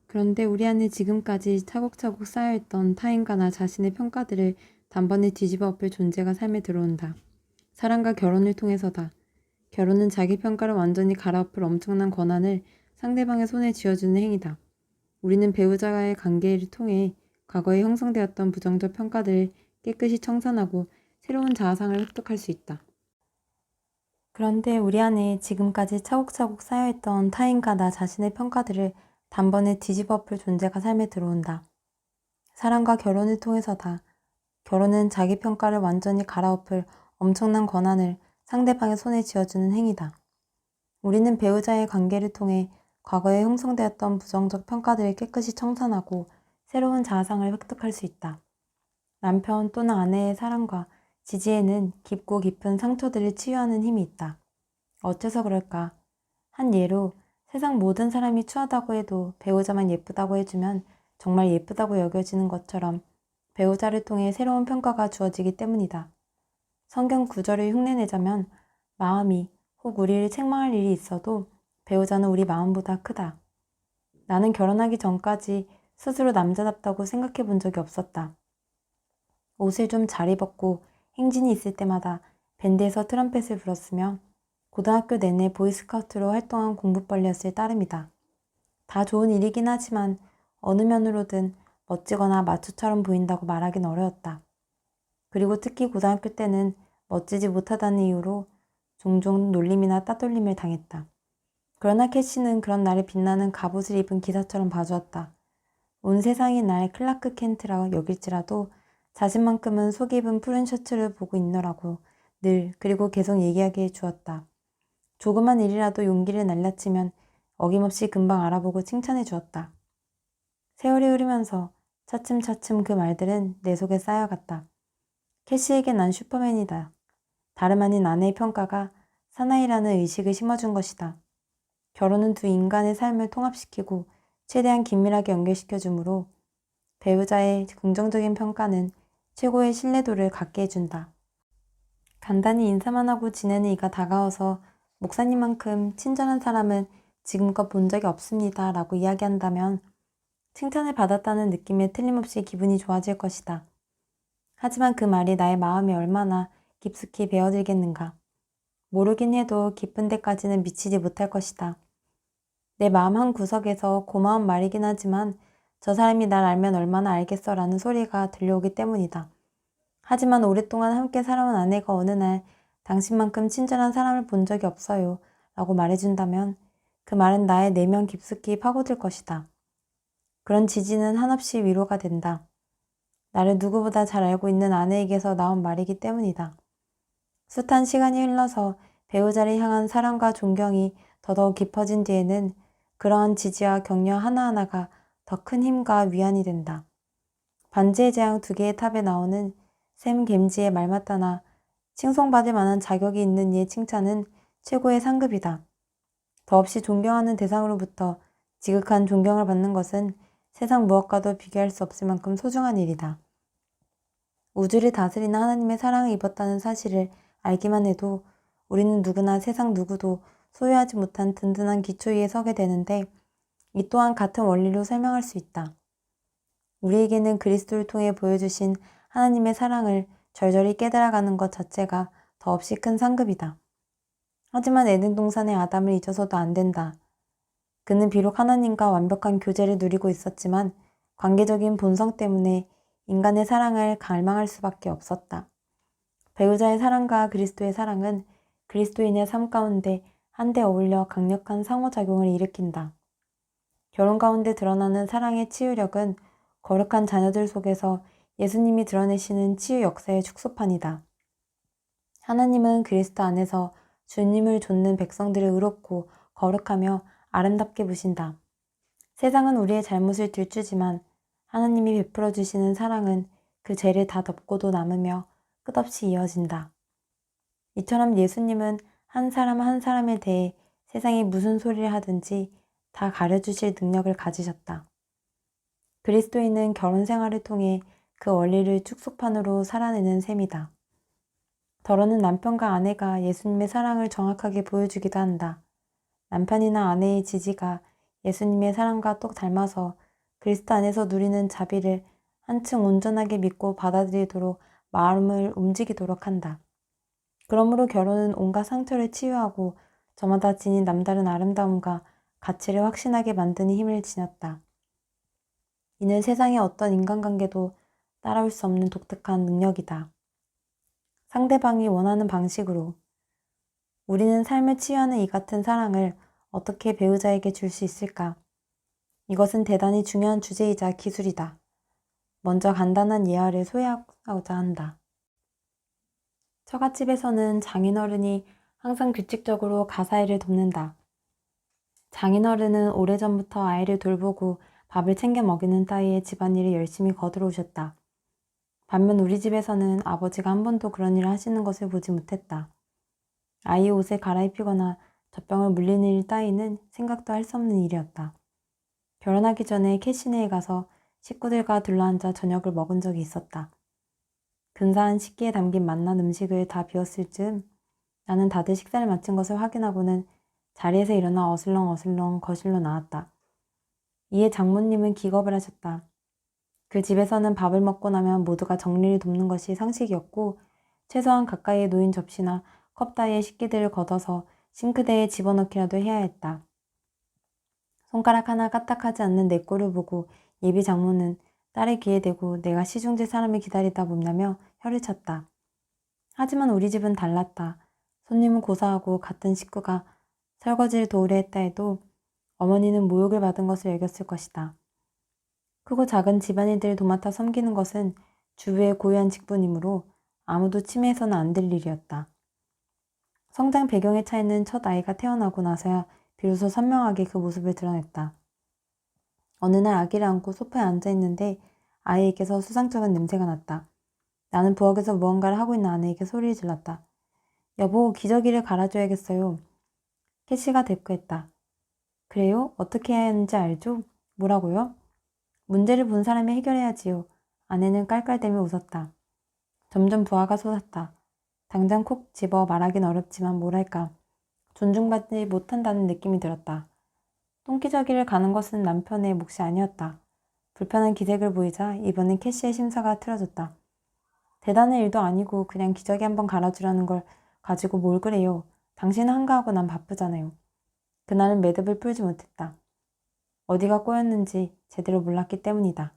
Speaker 1: 그런데 우리 안에 지금까지 차곡차곡 쌓여있던 타인과 나 자신의 평가들을 단번에 뒤집어 엎을 존재가 삶에 들어온다. 사랑과 결혼을 통해서다. 결혼은 자기 평가를 완전히 갈아엎을 엄청난 권한을 상대방의 손에 쥐어주는 행위다. 우리는 배우자와의 관계를 통해 과거에 형성되었던 부정적 평가들을 깨끗이 청산하고 새로운 자아상을 획득할 수 있다. 그런데 우리 안에 지금까지 차곡차곡 쌓여있던 타인과 나 자신의 평가들을 단번에 뒤집어 엎을 존재가 삶에 들어온다. 사랑과 결혼을 통해서다. 결혼은 자기 평가를 완전히 갈아엎을 엄청난 권한을 상대방의 손에 쥐어주는 행위다. 우리는 배우자의 관계를 통해 과거에 형성되었던 부정적 평가들을 깨끗이 청산하고 새로운 자아상을 획득할 수 있다. 남편 또는 아내의 사랑과 지지에는 깊고 깊은 상처들을 치유하는 힘이 있다. 어째서 그럴까? 한 예로 세상 모든 사람이 추하다고 해도 배우자만 예쁘다고 해주면 정말 예쁘다고 여겨지는 것처럼 배우자를 통해 새로운 평가가 주어지기 때문이다. 성경 구절을 흉내내자면 마음이 혹 우리를 책망할 일이 있어도 배우자는 우리 마음보다 크다. 나는 결혼하기 전까지 스스로 남자답다고 생각해 본 적이 없었다. 옷을 좀 잘 입었고 행진이 있을 때마다 밴드에서 트럼펫을 불었으며 고등학교 내내 보이스카우트로 활동한 공부벌레였을 따름이다. 다 좋은 일이긴 하지만 어느 면으로든 멋지거나 마초처럼 보인다고 말하긴 어려웠다. 그리고 특히 고등학교 때는 멋지지 못하다는 이유로 종종 놀림이나 따돌림을 당했다. 그러나 캐시는 그런 나를 빛나는 갑옷을 입은 기사처럼 봐주었다. 온 세상이 날 클라크 켄트라 여길지라도 자신만큼은 속 입은 푸른 셔츠를 보고 있노라고 늘 그리고 계속 얘기하게 해주었다. 조그만 일이라도 용기를 날려치면 어김없이 금방 알아보고 칭찬해 주었다. 세월이 흐르면서 차츰차츰 그 말들은 내 속에 쌓여갔다. 캐시에게 난 슈퍼맨이다. 다름 아닌 아내의 평가가 사나이라는 의식을 심어준 것이다. 결혼은 두 인간의 삶을 통합시키고 최대한 긴밀하게 연결시켜주므로 배우자의 긍정적인 평가는 최고의 신뢰도를 갖게 해준다. 간단히 인사만 하고 지내는 이가 다가와서 목사님만큼 친절한 사람은 지금껏 본 적이 없습니다 라고 이야기한다면 칭찬을 받았다는 느낌에 틀림없이 기분이 좋아질 것이다. 하지만 그 말이 나의 마음에 얼마나 깊숙이 배어들겠는가. 모르긴 해도 깊은 데까지는 미치지 못할 것이다. 내 마음 한 구석에서 고마운 말이긴 하지만 저 사람이 날 알면 얼마나 알겠어 라는 소리가 들려오기 때문이다. 하지만 오랫동안 함께 살아온 아내가 어느 날 당신만큼 친절한 사람을 본 적이 없어요 라고 말해준다면 그 말은 나의 내면 깊숙이 파고들 것이다. 그런 지지는 한없이 위로가 된다. 나를 누구보다 잘 알고 있는 아내에게서 나온 말이기 때문이다. 숱한 시간이 흘러서 배우자를 향한 사랑과 존경이 더더욱 깊어진 뒤에는 그러한 지지와 격려 하나하나가 더 큰 힘과 위안이 된다. 반지의 제왕 두 개의 탑에 나오는 샘 겜지의 말 맞다나 칭송받을 만한 자격이 있는 이의 칭찬은 최고의 상급이다. 더없이 존경하는 대상으로부터 지극한 존경을 받는 것은 세상 무엇과도 비교할 수 없을 만큼 소중한 일이다. 우주를 다스리는 하나님의 사랑을 입었다는 사실을 알기만 해도 우리는 누구나 세상 누구도 소유하지 못한 든든한 기초 위에 서게 되는데, 이 또한 같은 원리로 설명할 수 있다. 우리에게는 그리스도를 통해 보여주신 하나님의 사랑을 절절히 깨달아가는 것 자체가 더없이 큰 상급이다. 하지만 에덴 동산의 아담을 잊어서도 안 된다. 그는 비록 하나님과 완벽한 교제를 누리고 있었지만 관계적인 본성 때문에 인간의 사랑을 갈망할 수밖에 없었다. 배우자의 사랑과 그리스도의 사랑은 그리스도인의 삶 가운데 한데 어울려 강력한 상호작용을 일으킨다. 결혼 가운데 드러나는 사랑의 치유력은 거룩한 자녀들 속에서 예수님이 드러내시는 치유 역사의 축소판이다. 하나님은 그리스도 안에서 주님을 좇는 백성들을 의롭고 거룩하며 아름답게 부신다. 세상은 우리의 잘못을 들추지만 하나님이 베풀어 주시는 사랑은 그 죄를 다 덮고도 남으며 끝없이 이어진다. 이처럼 예수님은 한 사람 한 사람에 대해 세상이 무슨 소리를 하든지 다 가려주실 능력을 가지셨다. 그리스도인은 결혼 생활을 통해 그 원리를 축소판으로 살아내는 셈이다. 더러는 남편과 아내가 예수님의 사랑을 정확하게 보여주기도 한다. 남편이나 아내의 지지가 예수님의 사랑과 똑 닮아서 그리스도 안에서 누리는 자비를 한층 온전하게 믿고 받아들이도록 마음을 움직이도록 한다. 그러므로 결혼은 온갖 상처를 치유하고 저마다 지닌 남다른 아름다움과 가치를 확신하게 만드는 힘을 지녔다. 이는 세상의 어떤 인간관계도 따라올 수 없는 독특한 능력이다. 상대방이 원하는 방식으로. 우리는 삶을 치유하는 이 같은 사랑을 어떻게 배우자에게 줄 수 있을까? 이것은 대단히 중요한 주제이자 기술이다. 먼저 간단한 예화를 소개하고자 한다. 처갓집에서는 장인어른이 항상 규칙적으로 가사일을 돕는다. 장인어른은 오래전부터 아이를 돌보고 밥을 챙겨 먹이는 따위의 집안일을 열심히 거들어 오셨다. 반면 우리 집에서는 아버지가 한 번도 그런 일을 하시는 것을 보지 못했다. 아이 옷을 갈아입히거나 젖병을 물리는 일 따위는 생각도 할 수 없는 일이었다. 결혼하기 전에 캐시네에 가서 식구들과 둘러앉아 저녁을 먹은 적이 있었다. 근사한 식기에 담긴 맛난 음식을 다 비웠을 즈음 나는 다들 식사를 마친 것을 확인하고는 자리에서 일어나 어슬렁어슬렁 거실로 나왔다. 이에 장모님은 기겁을 하셨다. 그 집에서는 밥을 먹고 나면 모두가 정리를 돕는 것이 상식이었고 최소한 가까이에 놓인 접시나 컵 따위의 식기들을 걷어서 싱크대에 집어넣기라도 해야 했다. 손가락 하나 까딱하지 않는 내 꼴을 보고 예비 장모는 딸의 귀에 대고 내가 시중질 사람을 기다리다 봅냐며 혀를 쳤다. 하지만 우리 집은 달랐다. 손님은 고사하고 같은 식구가 설거지를 도우려 했다 해도 어머니는 모욕을 받은 것을 여겼을 것이다. 크고 작은 집안일들을 도맡아 섬기는 것은 주부의 고유한 직분이므로 아무도 침해해서는 안 될 일이었다. 성장 배경의 차이는 첫 아이가 태어나고 나서야 비로소 선명하게 그 모습을 드러냈다. 어느 날 아기를 안고 소파에 앉아 있는데 아이에게서 수상쩍은 냄새가 났다. 나는 부엌에서 무언가를 하고 있는 아내에게 소리를 질렀다. 여보, 기저귀를 갈아줘야겠어요. 캐시가 대꾸했다. 그래요? 어떻게 해야 하는지 알죠? 뭐라고요? 문제를 본 사람이 해결해야지요. 아내는 깔깔대며 웃었다. 점점 부하가 솟았다. 당장 콕 집어 말하긴 어렵지만 뭐랄까. 존중받지 못한다는 느낌이 들었다. 똥기저귀를 가는 것은 남편의 몫이 아니었다. 불편한 기색을 보이자 이번엔 캐시의 심사가 틀어졌다. 대단한 일도 아니고 그냥 기저귀 한번 갈아주라는 걸 가지고 뭘 그래요. 당신은 한가하고 난 바쁘잖아요. 그날은 매듭을 풀지 못했다. 어디가 꼬였는지 제대로 몰랐기 때문이다.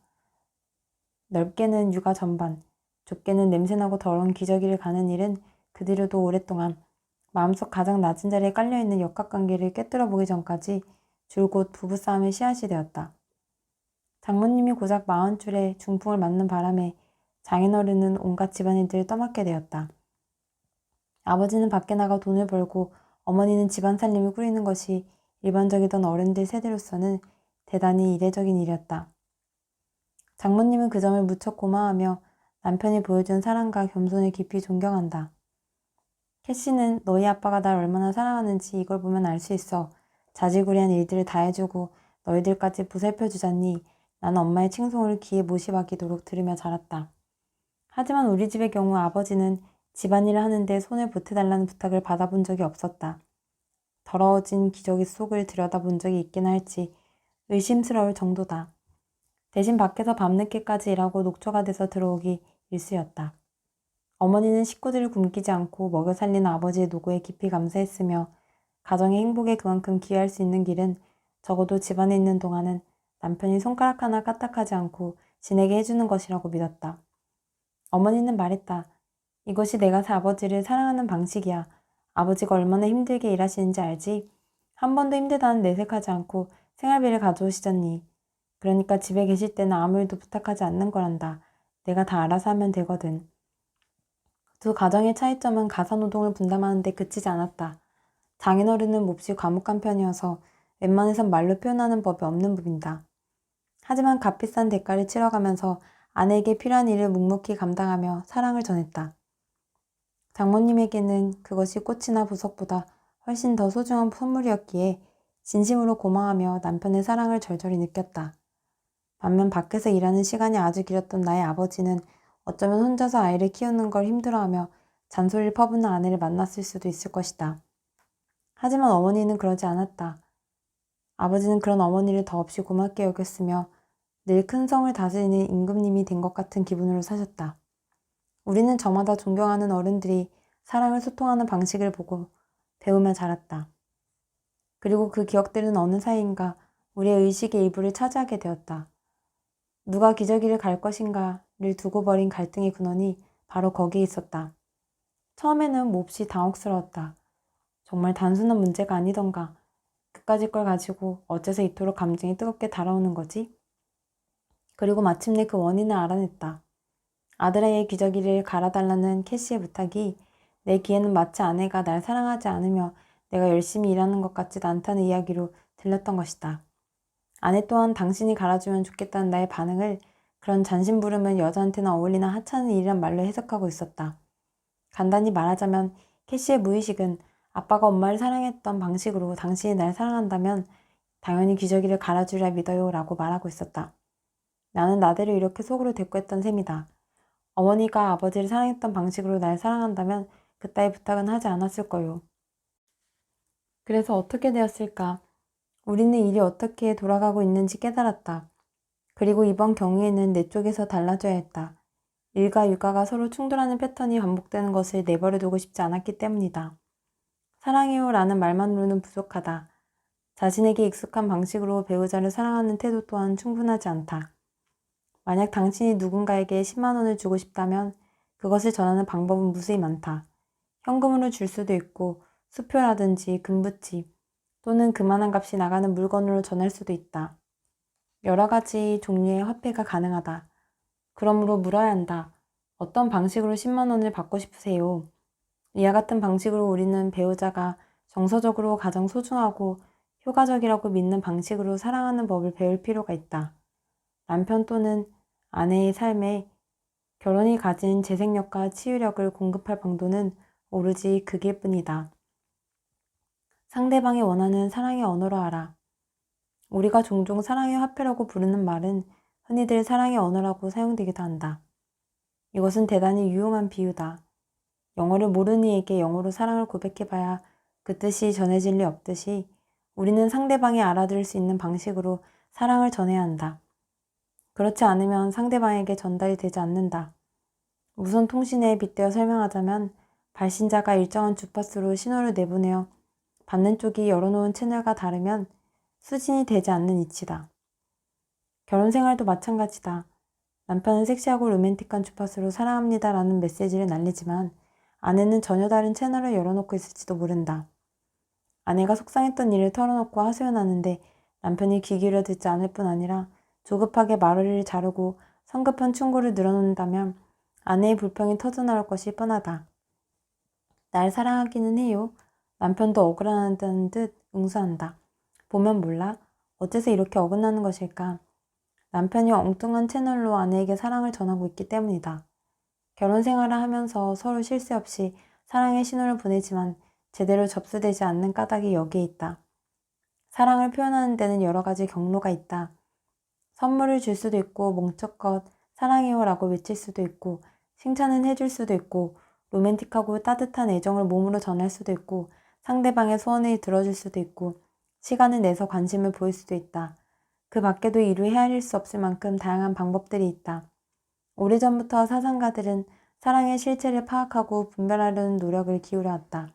Speaker 1: 넓게는 육아 전반, 좁게는 냄새나고 더러운 기저귀를 가는 일은 그 뒤로도 오랫동안 마음속 가장 낮은 자리에 깔려있는 역학관계를 꿰뚫어 보기 전까지 줄곧 부부싸움의 씨앗이 되었다. 장모님이 고작 40줄에 중풍을 맞는 바람에 장인어른은 온갖 집안일들을 떠맡게 되었다. 아버지는 밖에 나가 돈을 벌고 어머니는 집안 살림을 꾸리는 것이 일반적이던 어른들 세대로서는 대단히 이례적인 일이었다. 장모님은 그 점을 무척 고마워하며 남편이 보여준 사랑과 겸손을 깊이 존경한다. 캐시는 너희 아빠가 날 얼마나 사랑하는지 이걸 보면 알 수 있어. 자질구레한 일들을 다 해주고 너희들까지 보살펴 주자니 나는 엄마의 칭송을 귀에 못입아기도록 들으며 자랐다. 하지만 우리 집의 경우 아버지는 집안일을 하는데 손을 보태달라는 부탁을 받아본 적이 없었다. 더러워진 기저귀 속을 들여다본 적이 있긴 할지 의심스러울 정도다. 대신 밖에서 밤늦게까지 일하고 녹초가 돼서 들어오기 일쑤였다. 어머니는 식구들을 굶기지 않고 먹여 살리는 아버지의 노고에 깊이 감사했으며 가정의 행복에 그만큼 기여할 수 있는 길은 적어도 집안에 있는 동안은 남편이 손가락 하나 까딱하지 않고 지내게 해주는 것이라고 믿었다. 어머니는 말했다. 이것이 내가 아버지를 사랑하는 방식이야. 아버지가 얼마나 힘들게 일하시는지 알지? 한 번도 힘들다는 내색하지 않고 생활비를 가져오시잖니. 그러니까 집에 계실 때는 아무 일도 부탁하지 않는 거란다. 내가 다 알아서 하면 되거든. 두 가정의 차이점은 가사노동을 분담하는 데 그치지 않았다. 장인어른은 몹시 과묵한 편이어서 웬만해선 말로 표현하는 법이 없는 분이다. 하지만 값비싼 대가를 치러가면서 아내에게 필요한 일을 묵묵히 감당하며 사랑을 전했다. 장모님에게는 그것이 꽃이나 보석보다 훨씬 더 소중한 선물이었기에 진심으로 고마워하며 남편의 사랑을 절절히 느꼈다. 반면 밖에서 일하는 시간이 아주 길었던 나의 아버지는 어쩌면 혼자서 아이를 키우는 걸 힘들어하며 잔소리를 퍼붓는 아내를 만났을 수도 있을 것이다. 하지만 어머니는 그러지 않았다. 아버지는 그런 어머니를 더없이 고맙게 여겼으며 늘 큰 성을 다스리는 임금님이 된 것 같은 기분으로 사셨다. 우리는 저마다 존경하는 어른들이 사랑을 소통하는 방식을 보고 배우며 자랐다. 그리고 그 기억들은 어느 사이인가 우리의 의식의 일부를 차지하게 되었다. 누가 기저귀를 갈 것인가를 두고 벌인 갈등의 근원이 바로 거기에 있었다. 처음에는 몹시 당혹스러웠다. 정말 단순한 문제가 아니던가. 그까짓 걸 가지고 어째서 이토록 감정이 뜨겁게 달아오는 거지? 그리고 마침내 그 원인을 알아냈다. 아들아이의 기저귀를 갈아달라는 캐시의 부탁이 내 귀에는 마치 아내가 날 사랑하지 않으며 내가 열심히 일하는 것 같지도 않다는 이야기로 들렸던 것이다. 아내 또한 당신이 갈아주면 좋겠다는 나의 반응을 그런 잔심부름은 여자한테나 어울리는 하찮은 일이란 말로 해석하고 있었다. 간단히 말하자면 캐시의 무의식은 아빠가 엄마를 사랑했던 방식으로 당신이 날 사랑한다면 당연히 기저귀를 갈아주리라 믿어요 라고 말하고 있었다. 나는 나대로 이렇게 속으로 대꾸했던 셈이다. 어머니가 아버지를 사랑했던 방식으로 날 사랑한다면 그따위 부탁은 하지 않았을 거요. 그래서 어떻게 되었을까? 우리는 일이 어떻게 돌아가고 있는지 깨달았다. 그리고 이번 경우에는 내 쪽에서 달라져야 했다. 일과 육아가 서로 충돌하는 패턴이 반복되는 것을 내버려두고 싶지 않았기 때문이다. 사랑해요 라는 말만으로는 부족하다. 자신에게 익숙한 방식으로 배우자를 사랑하는 태도 또한 충분하지 않다. 만약 당신이 누군가에게 10만 원을 주고 싶다면 그것을 전하는 방법은 무수히 많다. 현금으로 줄 수도 있고 수표라든지 금부치 또는 그만한 값이 나가는 물건으로 전할 수도 있다. 여러 가지 종류의 화폐가 가능하다. 그러므로 물어야 한다. 어떤 방식으로 10만 원을 받고 싶으세요? 이와 같은 방식으로 우리는 배우자가 정서적으로 가장 소중하고 효과적이라고 믿는 방식으로 사랑하는 법을 배울 필요가 있다. 남편 또는 아내의 삶에 결혼이 가진 재생력과 치유력을 공급할 방도는 오로지 그게 뿐이다. 상대방이 원하는 사랑의 언어로 알아. 우리가 종종 사랑의 화폐라고 부르는 말은 흔히들 사랑의 언어라고 사용되기도 한다. 이것은 대단히 유용한 비유다. 영어를 모르는 이에게 영어로 사랑을 고백해봐야 그 뜻이 전해질 리 없듯이 우리는 상대방이 알아들을 수 있는 방식으로 사랑을 전해야 한다. 그렇지 않으면 상대방에게 전달이 되지 않는다. 무선 통신에 빗대어 설명하자면 발신자가 일정한 주파수로 신호를 내보내어 받는 쪽이 열어놓은 채널과 다르면 수신이 되지 않는 이치다. 결혼 생활도 마찬가지다. 남편은 섹시하고 로맨틱한 주파수로 사랑합니다 라는 메시지를 날리지만 아내는 전혀 다른 채널을 열어놓고 있을지도 모른다. 아내가 속상했던 일을 털어놓고 하소연하는데 남편이 귀 기울여 듣지 않을 뿐 아니라 조급하게 마루를 자르고 성급한 충고를 늘어놓는다면 아내의 불평이 터져나올 것이 뻔하다. 날 사랑하기는 해요. 남편도 억울하다는 듯 응수한다. 보면 몰라? 어째서 이렇게 어긋나는 것일까? 남편이 엉뚱한 채널로 아내에게 사랑을 전하고 있기 때문이다. 결혼 생활을 하면서 서로 쉴 새 없이 사랑의 신호를 보내지만 제대로 접수되지 않는 까닭이 여기에 있다. 사랑을 표현하는 데는 여러 가지 경로가 있다. 선물을 줄 수도 있고 뭉쳐껏 사랑해요 라고 외칠 수도 있고 칭찬은 해줄 수도 있고 로맨틱하고 따뜻한 애정을 몸으로 전할 수도 있고 상대방의 소원을 들어줄 수도 있고 시간을 내서 관심을 보일 수도 있다. 그 밖에도 이루 헤아릴 수 없을 만큼 다양한 방법들이 있다. 오래전부터 사상가들은 사랑의 실체를 파악하고 분별하려는 노력을 기울여왔다.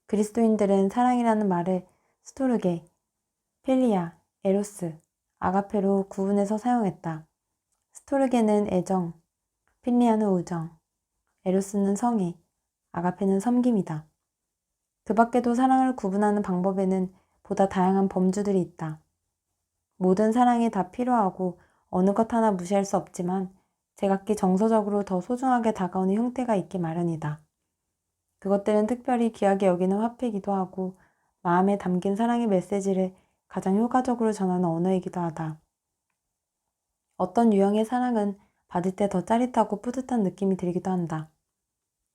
Speaker 1: 그리스도인들은 사랑이라는 말을 스토르게, 필리아, 에로스, 아가페로 구분해서 사용했다. 스토르게는 애정, 필리아는 우정, 에로스는 성애, 아가페는 섬김이다. 그 밖에도 사랑을 구분하는 방법에는 보다 다양한 범주들이 있다. 모든 사랑이 다 필요하고 어느 것 하나 무시할 수 없지만 제각기 정서적으로 더 소중하게 다가오는 형태가 있기 마련이다. 그것들은 특별히 귀하게 여기는 화폐이기도 하고 마음에 담긴 사랑의 메시지를 가장 효과적으로 전하는 언어이기도 하다. 어떤 유형의 사랑은 받을 때 더 짜릿하고 뿌듯한 느낌이 들기도 한다.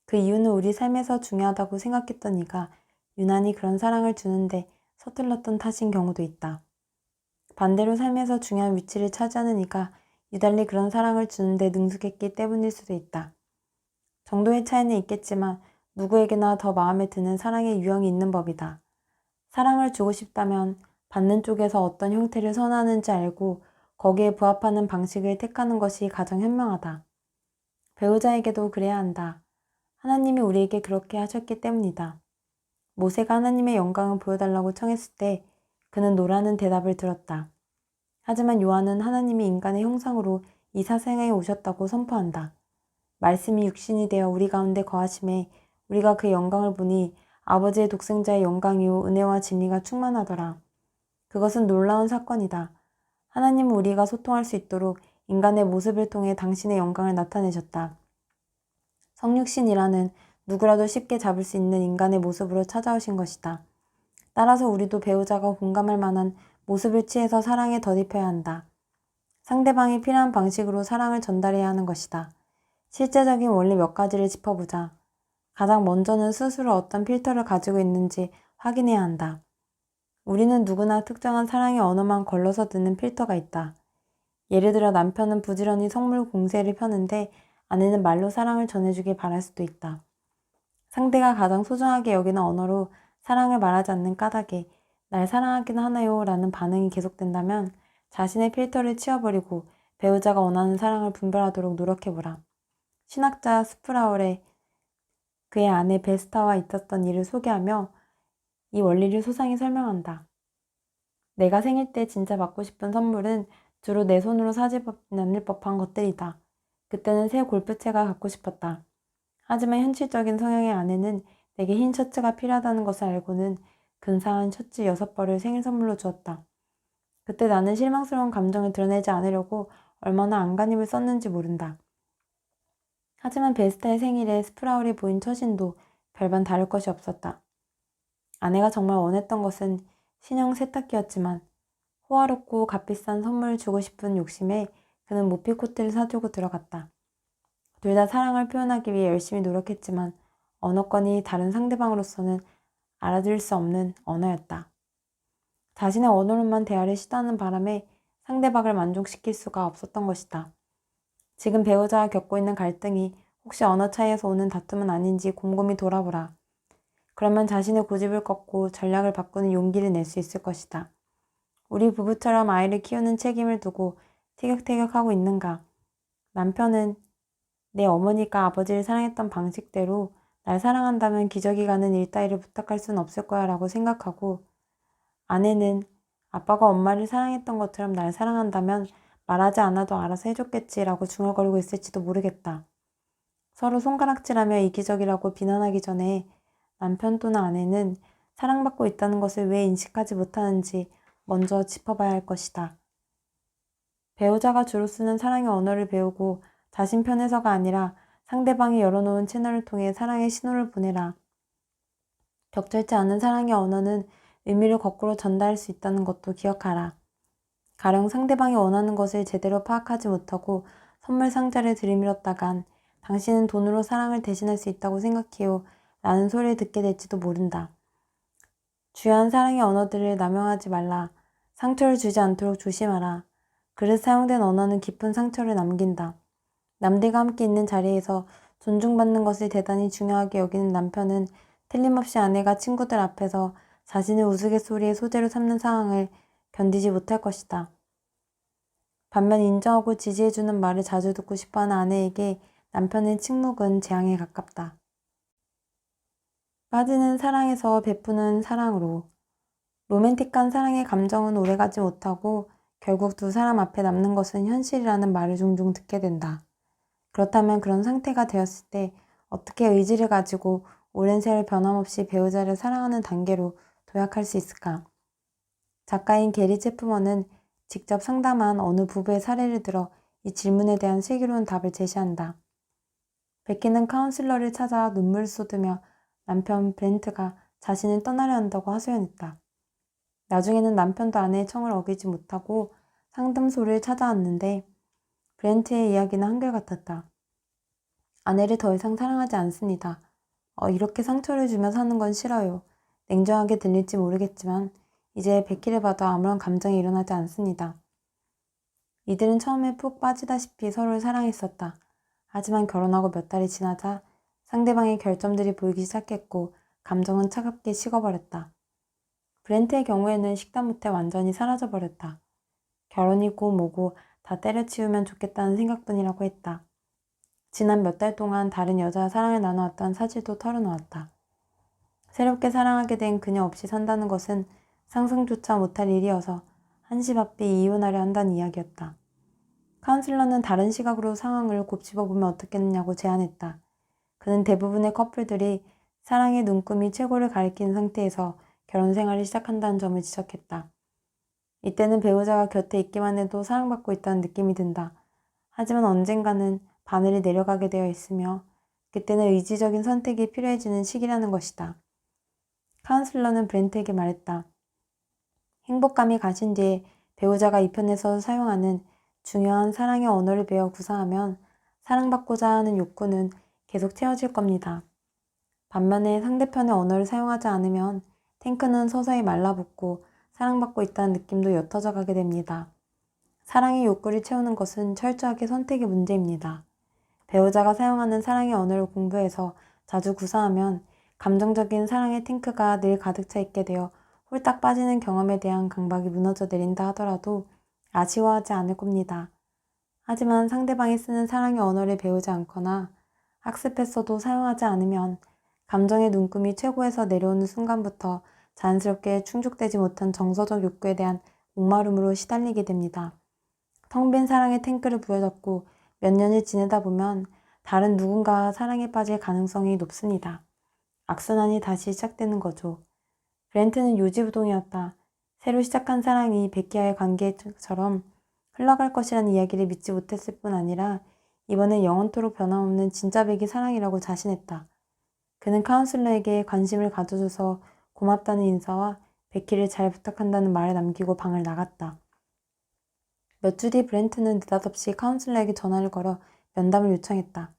Speaker 1: 그 이유는 우리 삶에서 중요하다고 생각했던 이가 유난히 그런 사랑을 주는데 서툴렀던 탓인 경우도 있다. 반대로 삶에서 중요한 위치를 차지하는 이가 유달리 그런 사랑을 주는데 능숙했기 때문일 수도 있다. 정도의 차이는 있겠지만 누구에게나 더 마음에 드는 사랑의 유형이 있는 법이다. 사랑을 주고 싶다면 받는 쪽에서 어떤 형태를 선호하는지 알고 거기에 부합하는 방식을 택하는 것이 가장 현명하다. 배우자에게도 그래야 한다. 하나님이 우리에게 그렇게 하셨기 때문이다. 모세가 하나님의 영광을 보여달라고 청했을 때 그는 노라는 대답을 들었다. 하지만 요한은 하나님이 인간의 형상으로 이 세상에 오셨다고 선포한다. 말씀이 육신이 되어 우리 가운데 거하심에 우리가 그 영광을 보니 아버지의 독생자의 영광이요 은혜와 진리가 충만하더라. 그것은 놀라운 사건이다. 하나님은 우리가 소통할 수 있도록 인간의 모습을 통해 당신의 영광을 나타내셨다. 성육신이라는 누구라도 쉽게 잡을 수 있는 인간의 모습으로 찾아오신 것이다. 따라서 우리도 배우자가 공감할 만한 모습을 취해서 사랑에 덧입혀야 한다. 상대방이 필요한 방식으로 사랑을 전달해야 하는 것이다. 실제적인 원리 몇 가지를 짚어보자. 가장 먼저는 스스로 어떤 필터를 가지고 있는지 확인해야 한다. 우리는 누구나 특정한 사랑의 언어만 걸러서 듣는 필터가 있다. 예를 들어 남편은 부지런히 선물 공세를 펴는데 아내는 말로 사랑을 전해주길 바랄 수도 있다. 상대가 가장 소중하게 여기는 언어로 사랑을 말하지 않는 까닭에 날 사랑하긴 하나요? 라는 반응이 계속된다면 자신의 필터를 치워버리고 배우자가 원하는 사랑을 분별하도록 노력해보라. 신학자 스프라울의 그의 아내 베스타와 있었던 일을 소개하며 이 원리를 소상히 설명한다. 내가 생일 때 진짜 받고 싶은 선물은 주로 내 손으로 사지 않을 법한 것들이다. 그때는 새 골프채가 갖고 싶었다. 하지만 현실적인 성향의 아내는 내게 흰 셔츠가 필요하다는 것을 알고는 근사한 셔츠 6벌을 생일 선물로 주었다. 그때 나는 실망스러운 감정을 드러내지 않으려고 얼마나 안간힘을 썼는지 모른다. 하지만 베스타의 생일에 스프라울이 보인 처신도 별반 다를 것이 없었다. 아내가 정말 원했던 것은 신형 세탁기였지만 호화롭고 값비싼 선물을 주고 싶은 욕심에 그는 모피 코트를 사주고 들어갔다. 둘 다 사랑을 표현하기 위해 열심히 노력했지만 언어권이 다른 상대방으로서는 알아들을 수 없는 언어였다. 자신의 언어로만 대화를 시도하는 바람에 상대방을 만족시킬 수가 없었던 것이다. 지금 배우자와 겪고 있는 갈등이 혹시 언어 차이에서 오는 다툼은 아닌지 곰곰이 돌아보라. 그러면 자신의 고집을 꺾고 전략을 바꾸는 용기를 낼 수 있을 것이다. 우리 부부처럼 아이를 키우는 책임을 두고 티격태격하고 있는가? 남편은 내 어머니가 아버지를 사랑했던 방식대로 날 사랑한다면 기저귀 가는 일 따위를 부탁할 수는 없을 거야 라고 생각하고 아내는 아빠가 엄마를 사랑했던 것처럼 날 사랑한다면 말하지 않아도 알아서 해줬겠지 라고 중얼거리고 있을지도 모르겠다. 서로 손가락질하며 이기적이라고 비난하기 전에 남편 또는 아내는 사랑받고 있다는 것을 왜 인식하지 못하는지 먼저 짚어봐야 할 것이다. 배우자가 주로 쓰는 사랑의 언어를 배우고 자신 편에서가 아니라 상대방이 열어놓은 채널을 통해 사랑의 신호를 보내라. 적절치 않은 사랑의 언어는 의미를 거꾸로 전달할 수 있다는 것도 기억하라. 가령 상대방이 원하는 것을 제대로 파악하지 못하고 선물 상자를 들이밀었다간 당신은 돈으로 사랑을 대신할 수 있다고 생각해요 라는 소리를 듣게 될지도 모른다. 주요한 사랑의 언어들을 남용하지 말라. 상처를 주지 않도록 조심하라. 그릇 사용된 언어는 깊은 상처를 남긴다. 남들과 함께 있는 자리에서 존중받는 것을 대단히 중요하게 여기는 남편은 틀림없이 아내가 친구들 앞에서 자신을 우스갯소리의 소재로 삼는 상황을 견디지 못할 것이다. 반면 인정하고 지지해주는 말을 자주 듣고 싶어하는 아내에게 남편의 침묵은 재앙에 가깝다. 빠지는 사랑에서 베푸는 사랑으로. 로맨틱한 사랑의 감정은 오래가지 못하고 결국 두 사람 앞에 남는 것은 현실이라는 말을 종종 듣게 된다. 그렇다면 그런 상태가 되었을 때 어떻게 의지를 가지고 오랜 세월 변함없이 배우자를 사랑하는 단계로 도약할 수 있을까? 작가인 게리 체프먼은 직접 상담한 어느 부부의 사례를 들어 이 질문에 대한 슬기로운 답을 제시한다. 베키는 카운슬러를 찾아 눈물을 쏟으며 남편 브렌트가 자신을 떠나려 한다고 하소연했다. 나중에는 남편도 아내의 청을 어기지 못하고 상담소를 찾아왔는데 브렌트의 이야기는 한결같았다. 아내를 더 이상 사랑하지 않습니다. 이렇게 상처를 주며 사는 건 싫어요. 냉정하게 들릴지 모르겠지만 이제 베키를 봐도 아무런 감정이 일어나지 않습니다. 이들은 처음에 푹 빠지다시피 서로를 사랑했었다. 하지만 결혼하고 몇 달이 지나자 상대방의 결점들이 보이기 시작했고 감정은 차갑게 식어버렸다. 브렌트의 경우에는 식단 못해 완전히 사라져버렸다. 결혼이고 뭐고 다 때려치우면 좋겠다는 생각뿐이라고 했다. 지난 몇 달 동안 다른 여자와 사랑을 나누었던 사실도 털어놓았다. 새롭게 사랑하게 된 그녀 없이 산다는 것은 상상조차 못할 일이어서 한시바삐 이혼하려 한다는 이야기였다. 카운슬러는 다른 시각으로 상황을 곱씹어보면 어떻겠느냐고 제안했다. 그는 대부분의 커플들이 사랑의 눈금이 최고를 가리키는 상태에서 결혼 생활을 시작한다는 점을 지적했다. 이때는 배우자가 곁에 있기만 해도 사랑받고 있다는 느낌이 든다. 하지만 언젠가는 바늘이 내려가게 되어 있으며 그때는 의지적인 선택이 필요해지는 시기라는 것이다. 카운슬러는 브렌트에게 말했다. 행복감이 가신 뒤에 배우자가 이 편에서 사용하는 중요한 사랑의 언어를 배워 구사하면 사랑받고자 하는 욕구는 계속 채워질 겁니다. 반면에 상대편의 언어를 사용하지 않으면 탱크는 서서히 말라붙고 사랑받고 있다는 느낌도 옅어져 가게 됩니다. 사랑의 욕구를 채우는 것은 철저하게 선택의 문제입니다. 배우자가 사용하는 사랑의 언어를 공부해서 자주 구사하면 감정적인 사랑의 탱크가 늘 가득 차 있게 되어 홀딱 빠지는 경험에 대한 강박이 무너져 내린다 하더라도 아쉬워하지 않을 겁니다. 하지만 상대방이 쓰는 사랑의 언어를 배우지 않거나 학습했어도 사용하지 않으면 감정의 눈금이 최고에서 내려오는 순간부터 자연스럽게 충족되지 못한 정서적 욕구에 대한 목마름으로 시달리게 됩니다. 텅 빈 사랑의 탱크를 부여잡고 몇 년을 지내다 보면 다른 누군가와 사랑에 빠질 가능성이 높습니다. 악순환이 다시 시작되는 거죠. 브렌트는 요지부동이었다. 새로 시작한 사랑이 베키와의 관계처럼 흘러갈 것이라는 이야기를 믿지 못했을 뿐 아니라 이번엔 영원토록 변함없는 진짜 베키 사랑이라고 자신했다. 그는 카운슬러에게 관심을 가져줘서 고맙다는 인사와 베키를 잘 부탁한다는 말을 남기고 방을 나갔다. 몇 주 뒤 브렌트는 느닷없이 카운슬러에게 전화를 걸어 면담을 요청했다.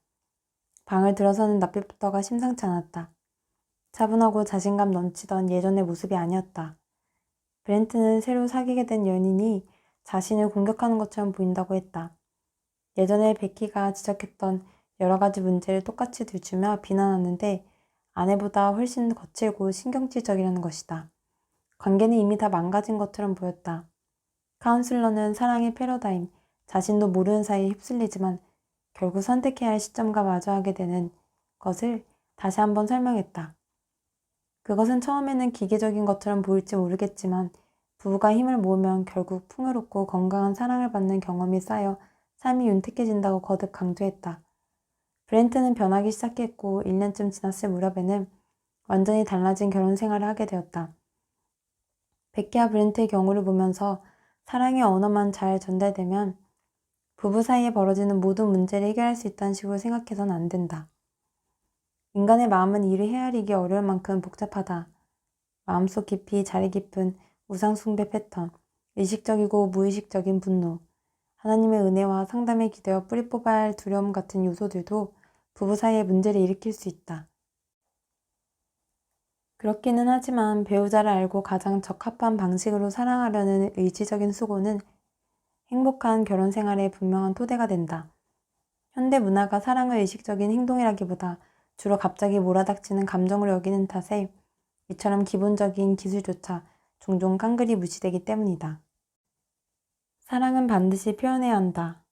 Speaker 1: 방을 들어서는 낯빛부터가 심상치 않았다. 차분하고 자신감 넘치던 예전의 모습이 아니었다. 브렌트는 새로 사귀게 된 연인이 자신을 공격하는 것처럼 보인다고 했다. 예전에 베키가 지적했던 여러 가지 문제를 똑같이 들추며 비난하는데 아내보다 훨씬 거칠고 신경질적이라는 것이다. 관계는 이미 다 망가진 것처럼 보였다. 카운슬러는 사랑의 패러다임, 자신도 모르는 사이에 휩쓸리지만 결국 선택해야 할 시점과 마주하게 되는 것을 다시 한번 설명했다. 그것은 처음에는 기계적인 것처럼 보일지 모르겠지만 부부가 힘을 모으면 결국 풍요롭고 건강한 사랑을 받는 경험이 쌓여 삶이 윤택해진다고 거듭 강조했다. 브렌트는 변하기 시작했고 1년쯤 지났을 무렵에는 완전히 달라진 결혼 생활을 하게 되었다. 베키와 브렌트의 경우를 보면서 사랑의 언어만 잘 전달되면 부부 사이에 벌어지는 모든 문제를 해결할 수 있다는 식으로 생각해서는 안 된다. 인간의 마음은 이를 헤아리기 어려울 만큼 복잡하다. 마음속 깊이 자리 깊은 우상숭배 패턴, 의식적이고 무의식적인 분노, 하나님의 은혜와 상담에 기대어 뿌리 뽑아야 할 두려움 같은 요소들도 부부 사이에 문제를 일으킬 수 있다. 그렇기는 하지만 배우자를 알고 가장 적합한 방식으로 사랑하려는 의지적인 수고는 행복한 결혼 생활의 분명한 토대가 된다. 현대 문화가 사랑을 의식적인 행동이라기보다 주로 갑자기 몰아닥치는 감정으로 여기는 탓에 이처럼 기본적인 기술조차 종종 깡그리 무시되기 때문이다. 사랑은 반드시 표현해야 한다.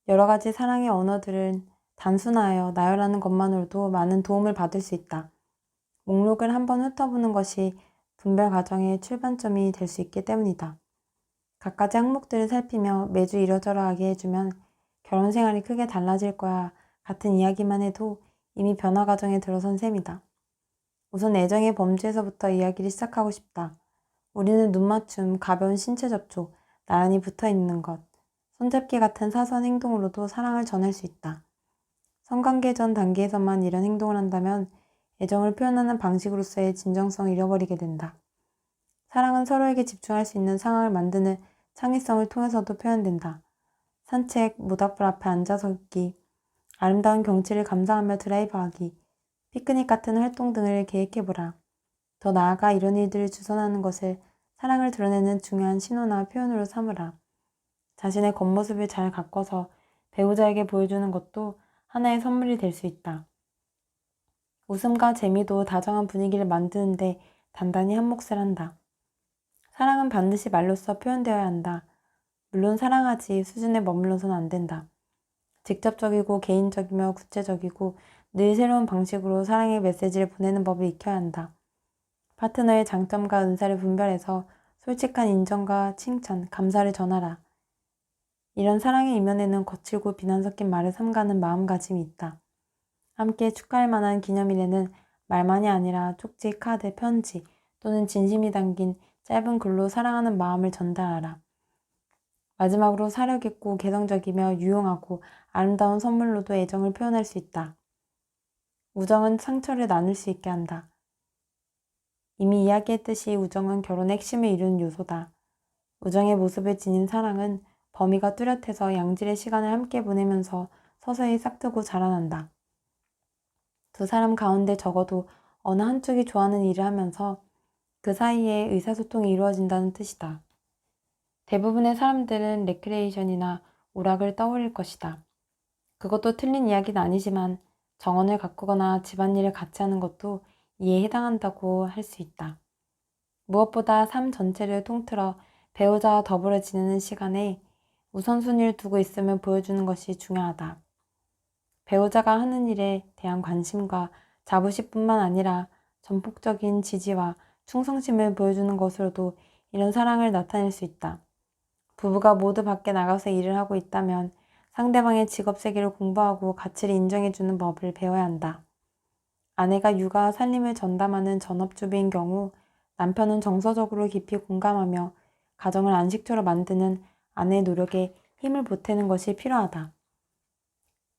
Speaker 1: 여러 가지 사랑의 언어들은 단순하여 나열하는 것만으로도 많은 도움을 받을 수 있다. 목록을 한번 훑어보는 것이 분별 과정의 출발점이 될 수 있기 때문이다. 갖가지 항목들을 살피며 매주 이러저러하게 해주면 결혼 생활이 크게 달라질 거야 같은 이야기만 해도 이미 변화 과정에 들어선 셈이다. 우선 애정의 범주에서부터 이야기를 시작하고 싶다. 우리는 눈맞춤, 가벼운 신체 접촉, 나란히 붙어있는 것, 손잡기 같은 사소한 행동으로도 사랑을 전할 수 있다. 성관계 전 단계에서만 이런 행동을 한다면 애정을 표현하는 방식으로서의 진정성을 잃어버리게 된다. 사랑은 서로에게 집중할 수 있는 상황을 만드는 창의성을 통해서도 표현된다. 산책, 모닥불 앞에 앉아서 걷기, 아름다운 경치를 감상하며 드라이브하기, 피크닉 같은 활동 등을 계획해보라. 더 나아가 이런 일들을 주선하는 것을 사랑을 드러내는 중요한 신호나 표현으로 삼으라. 자신의 겉모습을 잘 가꿔서 배우자에게 보여주는 것도 하나의 선물이 될 수 있다. 웃음과 재미도 다정한 분위기를 만드는데 단단히 한몫을 한다. 사랑은 반드시 말로써 표현되어야 한다. 물론 사랑하지 수준에 머물러서는 안 된다. 직접적이고 개인적이며 구체적이고 늘 새로운 방식으로 사랑의 메시지를 보내는 법을 익혀야 한다. 파트너의 장점과 은사를 분별해서 솔직한 인정과 칭찬, 감사를 전하라. 이런 사랑의 이면에는 거칠고 비난 섞인 말을 삼가는 마음가짐이 있다. 함께 축하할 만한 기념일에는 말만이 아니라 쪽지, 카드, 편지 또는 진심이 담긴 짧은 글로 사랑하는 마음을 전달하라. 마지막으로 사력 있고 개성적이며 유용하고 아름다운 선물로도 애정을 표현할 수 있다. 우정은 상처를 나눌 수 있게 한다. 이미 이야기했듯이 우정은 결혼의 핵심을 이루는 요소다. 우정의 모습을 지닌 사랑은 범위가 뚜렷해서 양질의 시간을 함께 보내면서 서서히 싹트고 자라난다. 두 사람 가운데 적어도 어느 한쪽이 좋아하는 일을 하면서 그 사이에 의사소통이 이루어진다는 뜻이다. 대부분의 사람들은 레크레이션이나 오락을 떠올릴 것이다. 그것도 틀린 이야기는 아니지만 정원을 가꾸거나 집안일을 같이 하는 것도 이에 해당한다고 할 수 있다. 무엇보다 삶 전체를 통틀어 배우자와 더불어 지내는 시간에 우선순위를 두고 있음을 보여주는 것이 중요하다. 배우자가 하는 일에 대한 관심과 자부심뿐만 아니라 전폭적인 지지와 충성심을 보여주는 것으로도 이런 사랑을 나타낼 수 있다. 부부가 모두 밖에 나가서 일을 하고 있다면 상대방의 직업 세계를 공부하고 가치를 인정해주는 법을 배워야 한다. 아내가 육아와 살림을 전담하는 전업주부인 경우 남편은 정서적으로 깊이 공감하며 가정을 안식처로 만드는 아내의 노력에 힘을 보태는 것이 필요하다.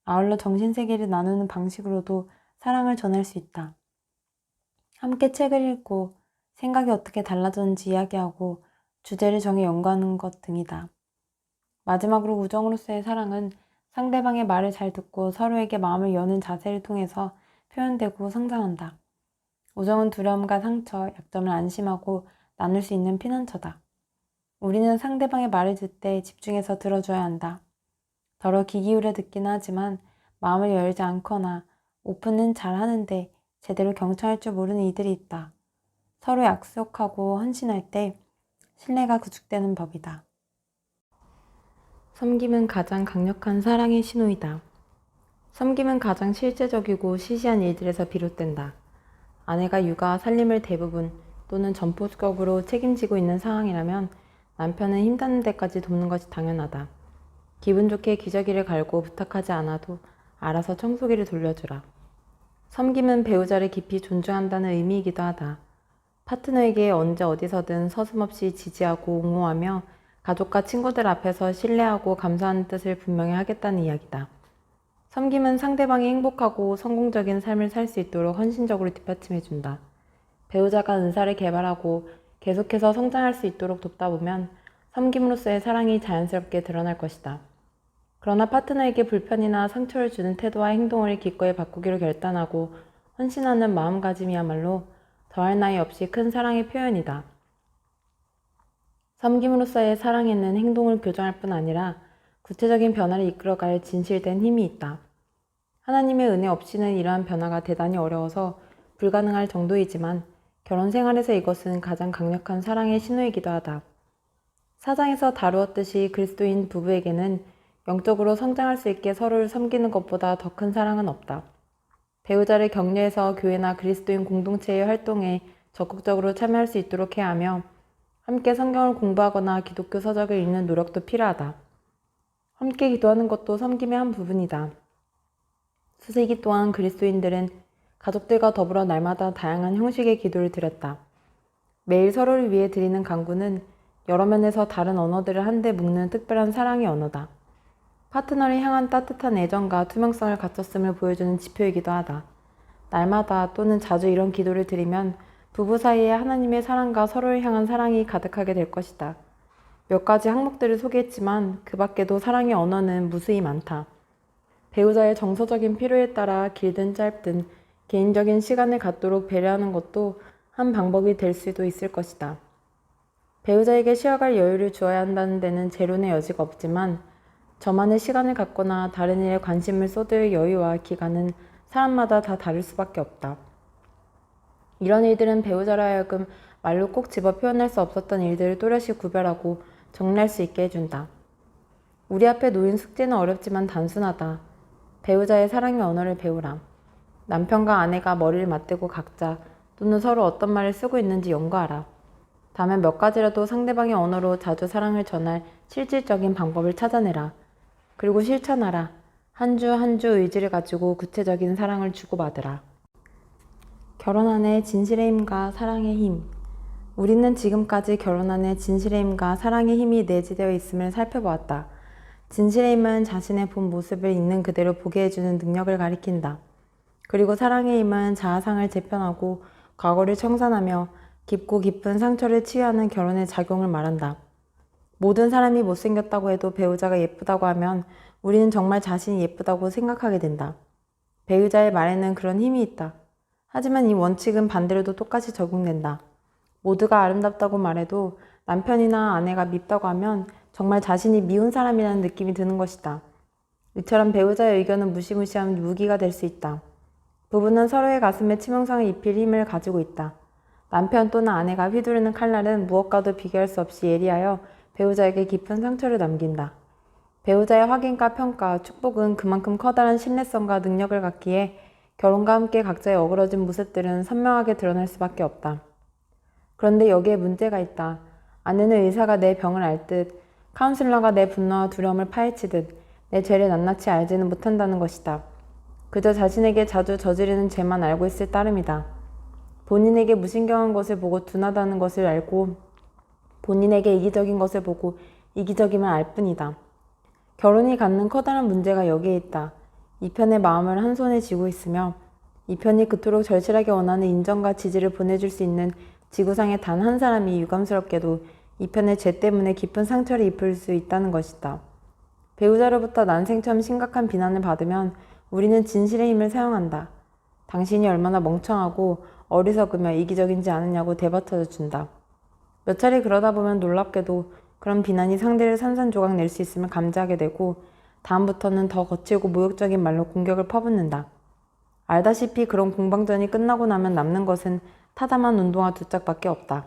Speaker 1: 아울러 정신세계를 나누는 방식으로도 사랑을 전할 수 있다. 함께 책을 읽고 생각이 어떻게 달라졌는지 이야기하고 주제를 정해 연구하는 것 등이다. 마지막으로 우정으로서의 사랑은 상대방의 말을 잘 듣고 서로에게 마음을 여는 자세를 통해서 표현되고 성장한다. 우정은 두려움과 상처, 약점을 안심하고 나눌 수 있는 피난처다. 우리는 상대방의 말을 듣을 때 집중해서 들어줘야 한다. 더러 귀 기울여 듣기는 하지만 마음을 열지 않거나 오픈은 잘 하는데 제대로 경청할 줄 모르는 이들이 있다. 서로 약속하고 헌신할 때 신뢰가 구축되는 법이다. 섬김은 가장 강력한 사랑의 신호이다. 섬김은 가장 실제적이고 시시한 일들에서 비롯된다. 아내가 육아와 살림을 대부분 또는 전폭적으로 책임지고 있는 상황이라면 남편은 힘닿는 데까지 돕는 것이 당연하다. 기분 좋게 기저귀를 갈고 부탁하지 않아도 알아서 청소기를 돌려주라. 섬김은 배우자를 깊이 존중한다는 의미이기도 하다. 파트너에게 언제 어디서든 서슴없이 지지하고 옹호하며 가족과 친구들 앞에서 신뢰하고 감사하는 뜻을 분명히 하겠다는 이야기다. 섬김은 상대방이 행복하고 성공적인 삶을 살 수 있도록 헌신적으로 뒷받침해준다. 배우자가 은사를 개발하고 계속해서 성장할 수 있도록 돕다 보면 섬김으로써의 사랑이 자연스럽게 드러날 것이다. 그러나 파트너에게 불편이나 상처를 주는 태도와 행동을 기꺼이 바꾸기로 결단하고 헌신하는 마음가짐이야말로 더할 나위 없이 큰 사랑의 표현이다. 섬김으로써의 사랑에는 행동을 교정할 뿐 아니라 구체적인 변화를 이끌어갈 진실된 힘이 있다. 하나님의 은혜 없이는 이러한 변화가 대단히 어려워서 불가능할 정도이지만 결혼 생활에서 이것은 가장 강력한 사랑의 신호이기도 하다. 사장에서 다루었듯이 그리스도인 부부에게는 영적으로 성장할 수 있게 서로를 섬기는 것보다 더 큰 사랑은 없다. 배우자를 격려해서 교회나 그리스도인 공동체의 활동에 적극적으로 참여할 수 있도록 해야 하며 함께 성경을 공부하거나 기독교 서적을 읽는 노력도 필요하다. 함께 기도하는 것도 섬김의 한 부분이다. 수세기 동안 그리스도인들은 가족들과 더불어 날마다 다양한 형식의 기도를 드렸다. 매일 서로를 위해 드리는 간구는 여러 면에서 다른 언어들을 한데 묶는 특별한 사랑의 언어다. 파트너를 향한 따뜻한 애정과 투명성을 갖췄음을 보여주는 지표이기도 하다. 날마다 또는 자주 이런 기도를 드리면 부부 사이에 하나님의 사랑과 서로를 향한 사랑이 가득하게 될 것이다. 몇 가지 항목들을 소개했지만 그 밖에도 사랑의 언어는 무수히 많다. 배우자의 정서적인 필요에 따라 길든 짧든 개인적인 시간을 갖도록 배려하는 것도 한 방법이 될 수도 있을 것이다. 배우자에게 쉬어갈 여유를 주어야 한다는 데는 재론의 여지가 없지만 저만의 시간을 갖거나 다른 일에 관심을 쏟을 여유와 기간은 사람마다 다 다를 수밖에 없다. 이런 일들은 배우자로 하여금 말로 꼭 집어 표현할 수 없었던 일들을 또렷이 구별하고 정리할 수 있게 해준다. 우리 앞에 놓인 숙제는 어렵지만 단순하다. 배우자의 사랑의 언어를 배우라. 남편과 아내가 머리를 맞대고 각자 또는 서로 어떤 말을 쓰고 있는지 연구하라. 다음에 몇 가지라도 상대방의 언어로 자주 사랑을 전할 실질적인 방법을 찾아내라. 그리고 실천하라. 한 주 한 주 의지를 가지고 구체적인 사랑을 주고받으라. 결혼 안에 진실의 힘과 사랑의 힘. 우리는 지금까지 결혼 안에 진실의 힘과 사랑의 힘이 내재되어 있음을 살펴보았다. 진실의 힘은 자신의 본 모습을 있는 그대로 보게 해주는 능력을 가리킨다. 그리고 사랑의 힘은 자아상을 재편하고 과거를 청산하며 깊고 깊은 상처를 치유하는 결혼의 작용을 말한다. 모든 사람이 못생겼다고 해도 배우자가 예쁘다고 하면 우리는 정말 자신이 예쁘다고 생각하게 된다. 배우자의 말에는 그런 힘이 있다. 하지만 이 원칙은 반대로도 똑같이 적용된다. 모두가 아름답다고 말해도 남편이나 아내가 밉다고 하면 정말 자신이 미운 사람이라는 느낌이 드는 것이다. 이처럼 배우자의 의견은 무시무시한 무기가 될 수 있다. 부부는 서로의 가슴에 치명상을 입힐 힘을 가지고 있다. 남편 또는 아내가 휘두르는 칼날은 무엇과도 비교할 수 없이 예리하여 배우자에게 깊은 상처를 남긴다. 배우자의 확인과 평가, 축복은 그만큼 커다란 신뢰성과 능력을 갖기에 결혼과 함께 각자의 어그러진 모습들은 선명하게 드러날 수밖에 없다. 그런데 여기에 문제가 있다. 아내는 의사가 내 병을 알듯, 카운슬러가 내 분노와 두려움을 파헤치듯 내 죄를 낱낱이 알지는 못한다는 것이다. 그저 자신에게 자주 저지르는 죄만 알고 있을 따름이다. 본인에게 무신경한 것을 보고 둔하다는 것을 알고 본인에게 이기적인 것을 보고 이기적임을 알 뿐이다. 결혼이 갖는 커다란 문제가 여기에 있다. 이 편의 마음을 한 손에 쥐고 있으며 이 편이 그토록 절실하게 원하는 인정과 지지를 보내줄 수 있는 지구상에 단 한 사람이 유감스럽게도 이 편의 죄 때문에 깊은 상처를 입을 수 있다는 것이다. 배우자로부터 난생처럼 심각한 비난을 받으면 우리는 진실의 힘을 사용한다. 당신이 얼마나 멍청하고 어리석으며 이기적인지 아느냐고 대받쳐 준다. 몇 차례 그러다 보면 놀랍게도 그런 비난이 상대를 산산조각 낼 수 있음을 감지하게 되고 다음부터는 더 거칠고 모욕적인 말로 공격을 퍼붓는다. 알다시피 그런 공방전이 끝나고 나면 남는 것은 타담한 운동화 두 짝밖에 없다.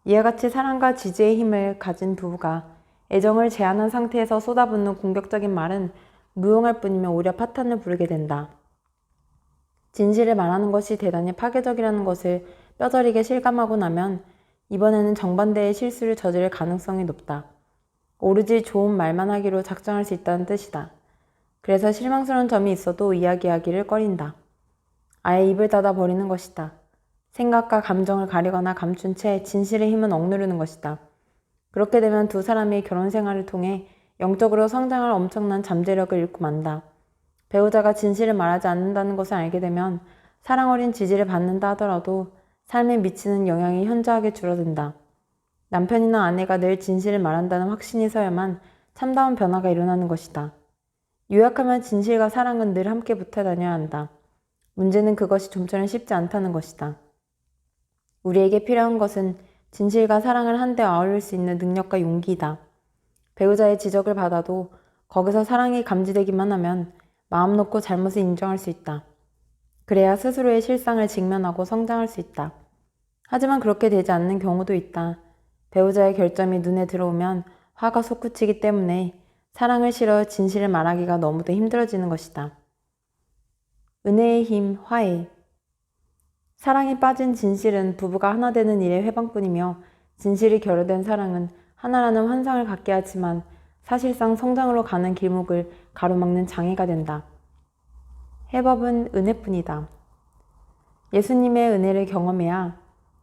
Speaker 1: 이와 같이 사랑과 지지의 힘을 가진 부부가 애정을 제한한 상태에서 쏟아붓는 공격적인 말은 무용할 뿐이며 오히려 파탄을 부르게 된다. 진실을 말하는 것이 대단히 파괴적이라는 것을 뼈저리게 실감하고 나면 이번에는 정반대의 실수를 저지를 가능성이 높다. 오로지 좋은 말만 하기로 작정할 수 있다는 뜻이다. 그래서 실망스러운 점이 있어도 이야기하기를 꺼린다. 아예 입을 닫아 버리는 것이다. 생각과 감정을 가리거나 감춘 채 진실의 힘은 억누르는 것이다. 그렇게 되면 두 사람의 결혼 생활을 통해 영적으로 성장할 엄청난 잠재력을 잃고 만다. 배우자가 진실을 말하지 않는다는 것을 알게 되면 사랑 어린 지지를 받는다 하더라도 삶에 미치는 영향이 현저하게 줄어든다. 남편이나 아내가 늘 진실을 말한다는 확신이 서야만 참다운 변화가 일어나는 것이다. 요약하면 진실과 사랑은 늘 함께 붙어 다녀야 한다. 문제는 그것이 좀처럼 쉽지 않다는 것이다. 우리에게 필요한 것은 진실과 사랑을 한데 어울릴 수 있는 능력과 용기이다. 배우자의 지적을 받아도 거기서 사랑이 감지되기만 하면 마음 놓고 잘못을 인정할 수 있다. 그래야 스스로의 실상을 직면하고 성장할 수 있다. 하지만 그렇게 되지 않는 경우도 있다. 배우자의 결점이 눈에 들어오면 화가 솟구치기 때문에 사랑을 실어 진실을 말하기가 너무도 힘들어지는 것이다. 은혜의 힘, 화해. 사랑이 빠진 진실은 부부가 하나 되는 일의 회방뿐이며 진실이 결여된 사랑은 하나라는 환상을 갖게 하지만 사실상 성장으로 가는 길목을 가로막는 장애가 된다. 해법은 은혜뿐이다. 예수님의 은혜를 경험해야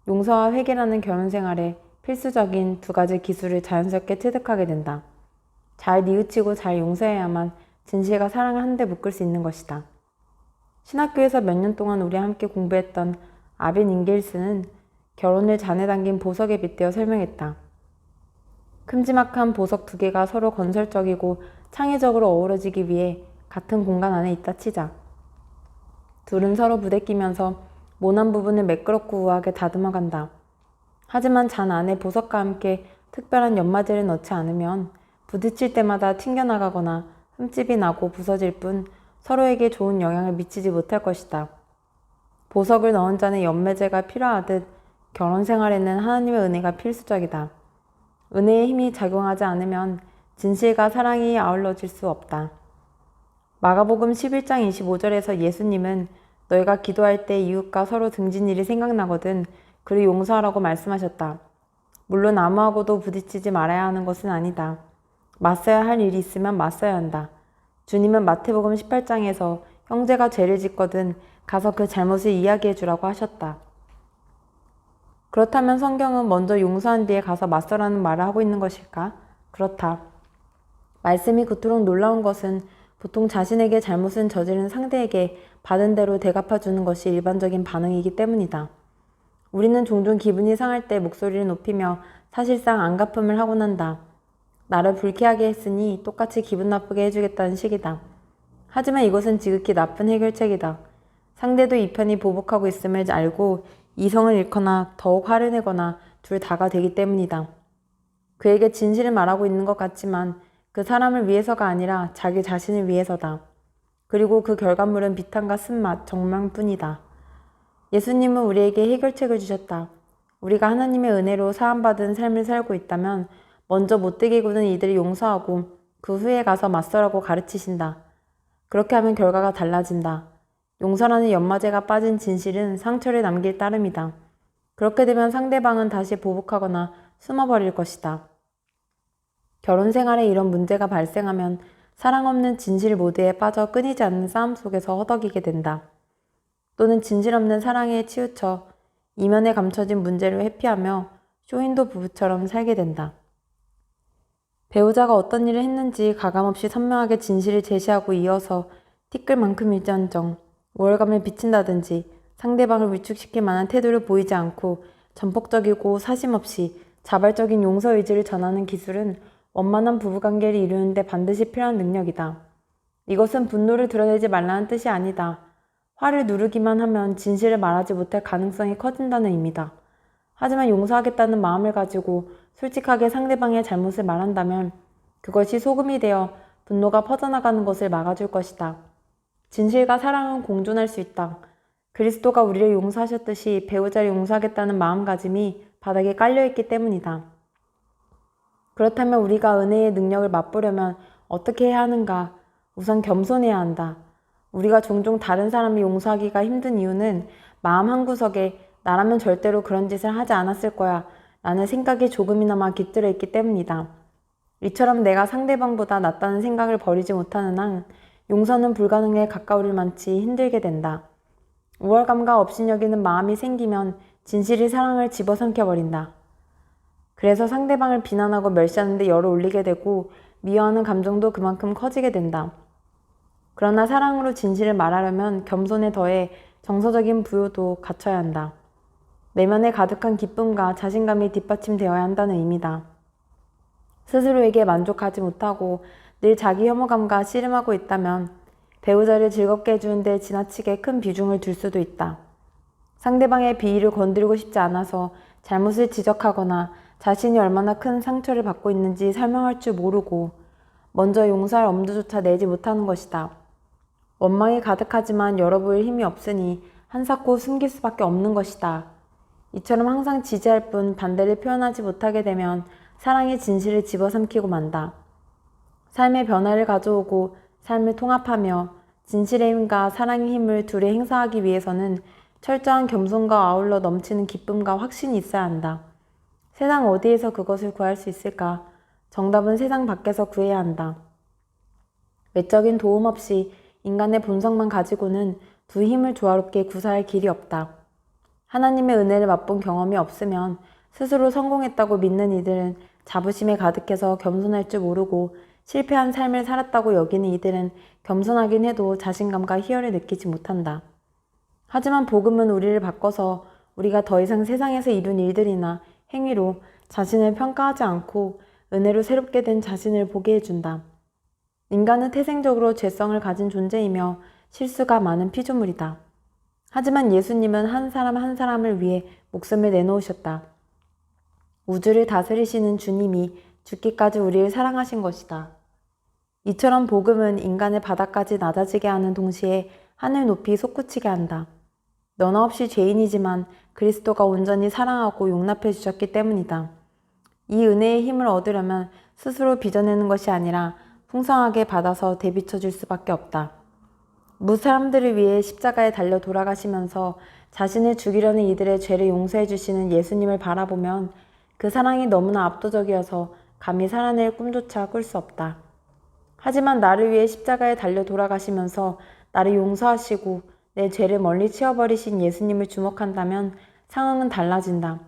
Speaker 1: 용서와 회개라는 결혼 생활에 필수적인 두 가지 기술을 자연스럽게 체득하게 된다. 잘 뉘우치고 잘 용서해야만 진실과 사랑을 한데 묶을 수 있는 것이다. 신학교에서 몇 년 동안 우리와 함께 공부했던 아벤 잉겔스는 결혼을 잔에 담긴 보석에 빗대어 설명했다. 큼지막한 보석 두 개가 서로 건설적이고 창의적으로 어우러지기 위해 같은 공간 안에 있다 치자. 둘은 서로 부대끼면서 모난 부분을 매끄럽고 우아하게 다듬어간다. 하지만 잔 안에 보석과 함께 특별한 연마제를 넣지 않으면 부딪힐 때마다 튕겨나가거나 흠집이 나고 부서질 뿐 서로에게 좋은 영향을 미치지 못할 것이다. 보석을 넣은 잔에 연매제가 필요하듯 결혼 생활에는 하나님의 은혜가 필수적이다. 은혜의 힘이 작용하지 않으면 진실과 사랑이 아울러질 수 없다. 마가복음 11장 25절에서 예수님은 너희가 기도할 때 이웃과 서로 등진 일이 생각나거든 그를 용서하라고 말씀하셨다. 물론 아무하고도 부딪히지 말아야 하는 것은 아니다. 맞서야 할 일이 있으면 맞서야 한다. 주님은 마태복음 18장에서 형제가 죄를 짓거든 가서 그 잘못을 이야기해 주라고 하셨다. 그렇다면 성경은 먼저 용서한 뒤에 가서 맞서라는 말을 하고 있는 것일까? 그렇다. 말씀이 그토록 놀라운 것은 보통 자신에게 잘못은 저지른 상대에게 받은 대로 대갚아 주는 것이 일반적인 반응이기 때문이다. 우리는 종종 기분이 상할 때 목소리를 높이며 사실상 안갚음을 하곤 한다. 나를 불쾌하게 했으니 똑같이 기분 나쁘게 해주겠다는 식이다. 하지만 이것은 지극히 나쁜 해결책이다. 상대도 이 편이 보복하고 있음을 알고 이성을 잃거나 더욱 화를 내거나 둘 다가 되기 때문이다. 그에게 진실을 말하고 있는 것 같지만 그 사람을 위해서가 아니라 자기 자신을 위해서다. 그리고 그 결과물은 비탄과 쓴맛, 정망뿐이다. 예수님은 우리에게 해결책을 주셨다. 우리가 하나님의 은혜로 사함받은 삶을 살고 있다면 먼저 못되게 구는 이들을 용서하고 그 후에 가서 맞서라고 가르치신다. 그렇게 하면 결과가 달라진다. 용서라는 연마제가 빠진 진실은 상처를 남길 따름이다. 그렇게 되면 상대방은 다시 보복하거나 숨어버릴 것이다. 결혼 생활에 이런 문제가 발생하면 사랑 없는 진실 모드에 빠져 끊이지 않는 싸움 속에서 허덕이게 된다. 또는 진실 없는 사랑에 치우쳐 이면에 감춰진 문제를 회피하며 쇼윈도 부부처럼 살게 된다. 배우자가 어떤 일을 했는지 가감없이 선명하게 진실을 제시하고 이어서 티끌만큼일지언정 우월감을 비친다든지 상대방을 위축시킬 만한 태도를 보이지 않고 전폭적이고 사심없이 자발적인 용서 의지를 전하는 기술은 원만한 부부관계를 이루는데 반드시 필요한 능력이다. 이것은 분노를 드러내지 말라는 뜻이 아니다. 화를 누르기만 하면 진실을 말하지 못할 가능성이 커진다는 의미다. 하지만 용서하겠다는 마음을 가지고 솔직하게 상대방의 잘못을 말한다면 그것이 소금이 되어 분노가 퍼져나가는 것을 막아줄 것이다. 진실과 사랑은 공존할 수 있다. 그리스도가 우리를 용서하셨듯이 배우자를 용서하겠다는 마음가짐이 바닥에 깔려있기 때문이다. 그렇다면 우리가 은혜의 능력을 맛보려면 어떻게 해야 하는가? 우선 겸손해야 한다. 우리가 종종 다른 사람을 용서하기가 힘든 이유는 마음 한구석에 나라면 절대로 그런 짓을 하지 않았을 거야 라는 생각이 조금이나마 깃들어 있기 때문이다. 이처럼 내가 상대방보다 낫다는 생각을 버리지 못하는 한 용서는 불가능에 가까우릴 만치 힘들게 된다. 우월감과 업신여기는 마음이 생기면 진실이 사랑을 집어삼켜버린다. 그래서 상대방을 비난하고 멸시하는데 열을 올리게 되고 미워하는 감정도 그만큼 커지게 된다. 그러나 사랑으로 진실을 말하려면 겸손에 더해 정서적인 부요도 갖춰야 한다. 내면에 가득한 기쁨과 자신감이 뒷받침되어야 한다는 의미다. 스스로에게 만족하지 못하고 늘 자기 혐오감과 씨름하고 있다면 배우자를 즐겁게 해주는데 지나치게 큰 비중을 둘 수도 있다. 상대방의 비위를 건드리고 싶지 않아서 잘못을 지적하거나 자신이 얼마나 큰 상처를 받고 있는지 설명할 줄 모르고 먼저 용서할 엄두조차 내지 못하는 것이다. 원망이 가득하지만 열어보일 힘이 없으니 한사코 숨길 수밖에 없는 것이다. 이처럼 항상 지지할 뿐 반대를 표현하지 못하게 되면 사랑의 진실을 집어삼키고 만다. 삶의 변화를 가져오고 삶을 통합하며 진실의 힘과 사랑의 힘을 둘이 행사하기 위해서는 철저한 겸손과 아울러 넘치는 기쁨과 확신이 있어야 한다. 세상 어디에서 그것을 구할 수 있을까? 정답은 세상 밖에서 구해야 한다. 외적인 도움 없이 인간의 본성만 가지고는 두 힘을 조화롭게 구사할 길이 없다. 하나님의 은혜를 맛본 경험이 없으면 스스로 성공했다고 믿는 이들은 자부심에 가득해서 겸손할 줄 모르고 실패한 삶을 살았다고 여기는 이들은 겸손하긴 해도 자신감과 희열을 느끼지 못한다. 하지만 복음은 우리를 바꿔서 우리가 더 이상 세상에서 이룬 일들이나 행위로 자신을 평가하지 않고 은혜로 새롭게 된 자신을 보게 해준다. 인간은 태생적으로 죄성을 가진 존재이며 실수가 많은 피조물이다. 하지만 예수님은 한 사람 한 사람을 위해 목숨을 내놓으셨다. 우주를 다스리시는 주님이 죽기까지 우리를 사랑하신 것이다. 이처럼 복음은 인간을 바닥까지 낮아지게 하는 동시에 하늘 높이 솟구치게 한다. 너나 없이 죄인이지만 그리스도가 온전히 사랑하고 용납해 주셨기 때문이다. 이 은혜의 힘을 얻으려면 스스로 빚어내는 것이 아니라 풍성하게 받아서 되비춰 줄 수밖에 없다. 무사람들을 위해 십자가에 달려 돌아가시면서 자신을 죽이려는 이들의 죄를 용서해 주시는 예수님을 바라보면 그 사랑이 너무나 압도적이어서 감히 살아낼 꿈조차 꿀 수 없다. 하지만 나를 위해 십자가에 달려 돌아가시면서 나를 용서하시고 내 죄를 멀리 치워버리신 예수님을 주목한다면 상황은 달라진다.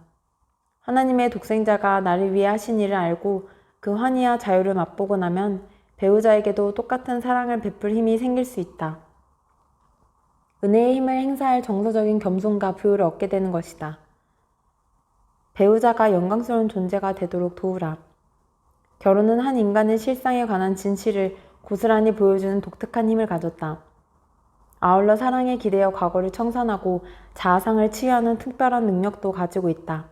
Speaker 1: 하나님의 독생자가 나를 위해 하신 일을 알고 그 환희와 자유를 맛보고 나면 배우자에게도 똑같은 사랑을 베풀 힘이 생길 수 있다. 은혜의 힘을 행사할 정서적인 겸손과 부요를 얻게 되는 것이다. 배우자가 영광스러운 존재가 되도록 도우라. 결혼은 한 인간의 실상에 관한 진실을 고스란히 보여주는 독특한 힘을 가졌다. 아울러 사랑에 기대어 과거를 청산하고 자아상을 치유하는 특별한 능력도 가지고 있다.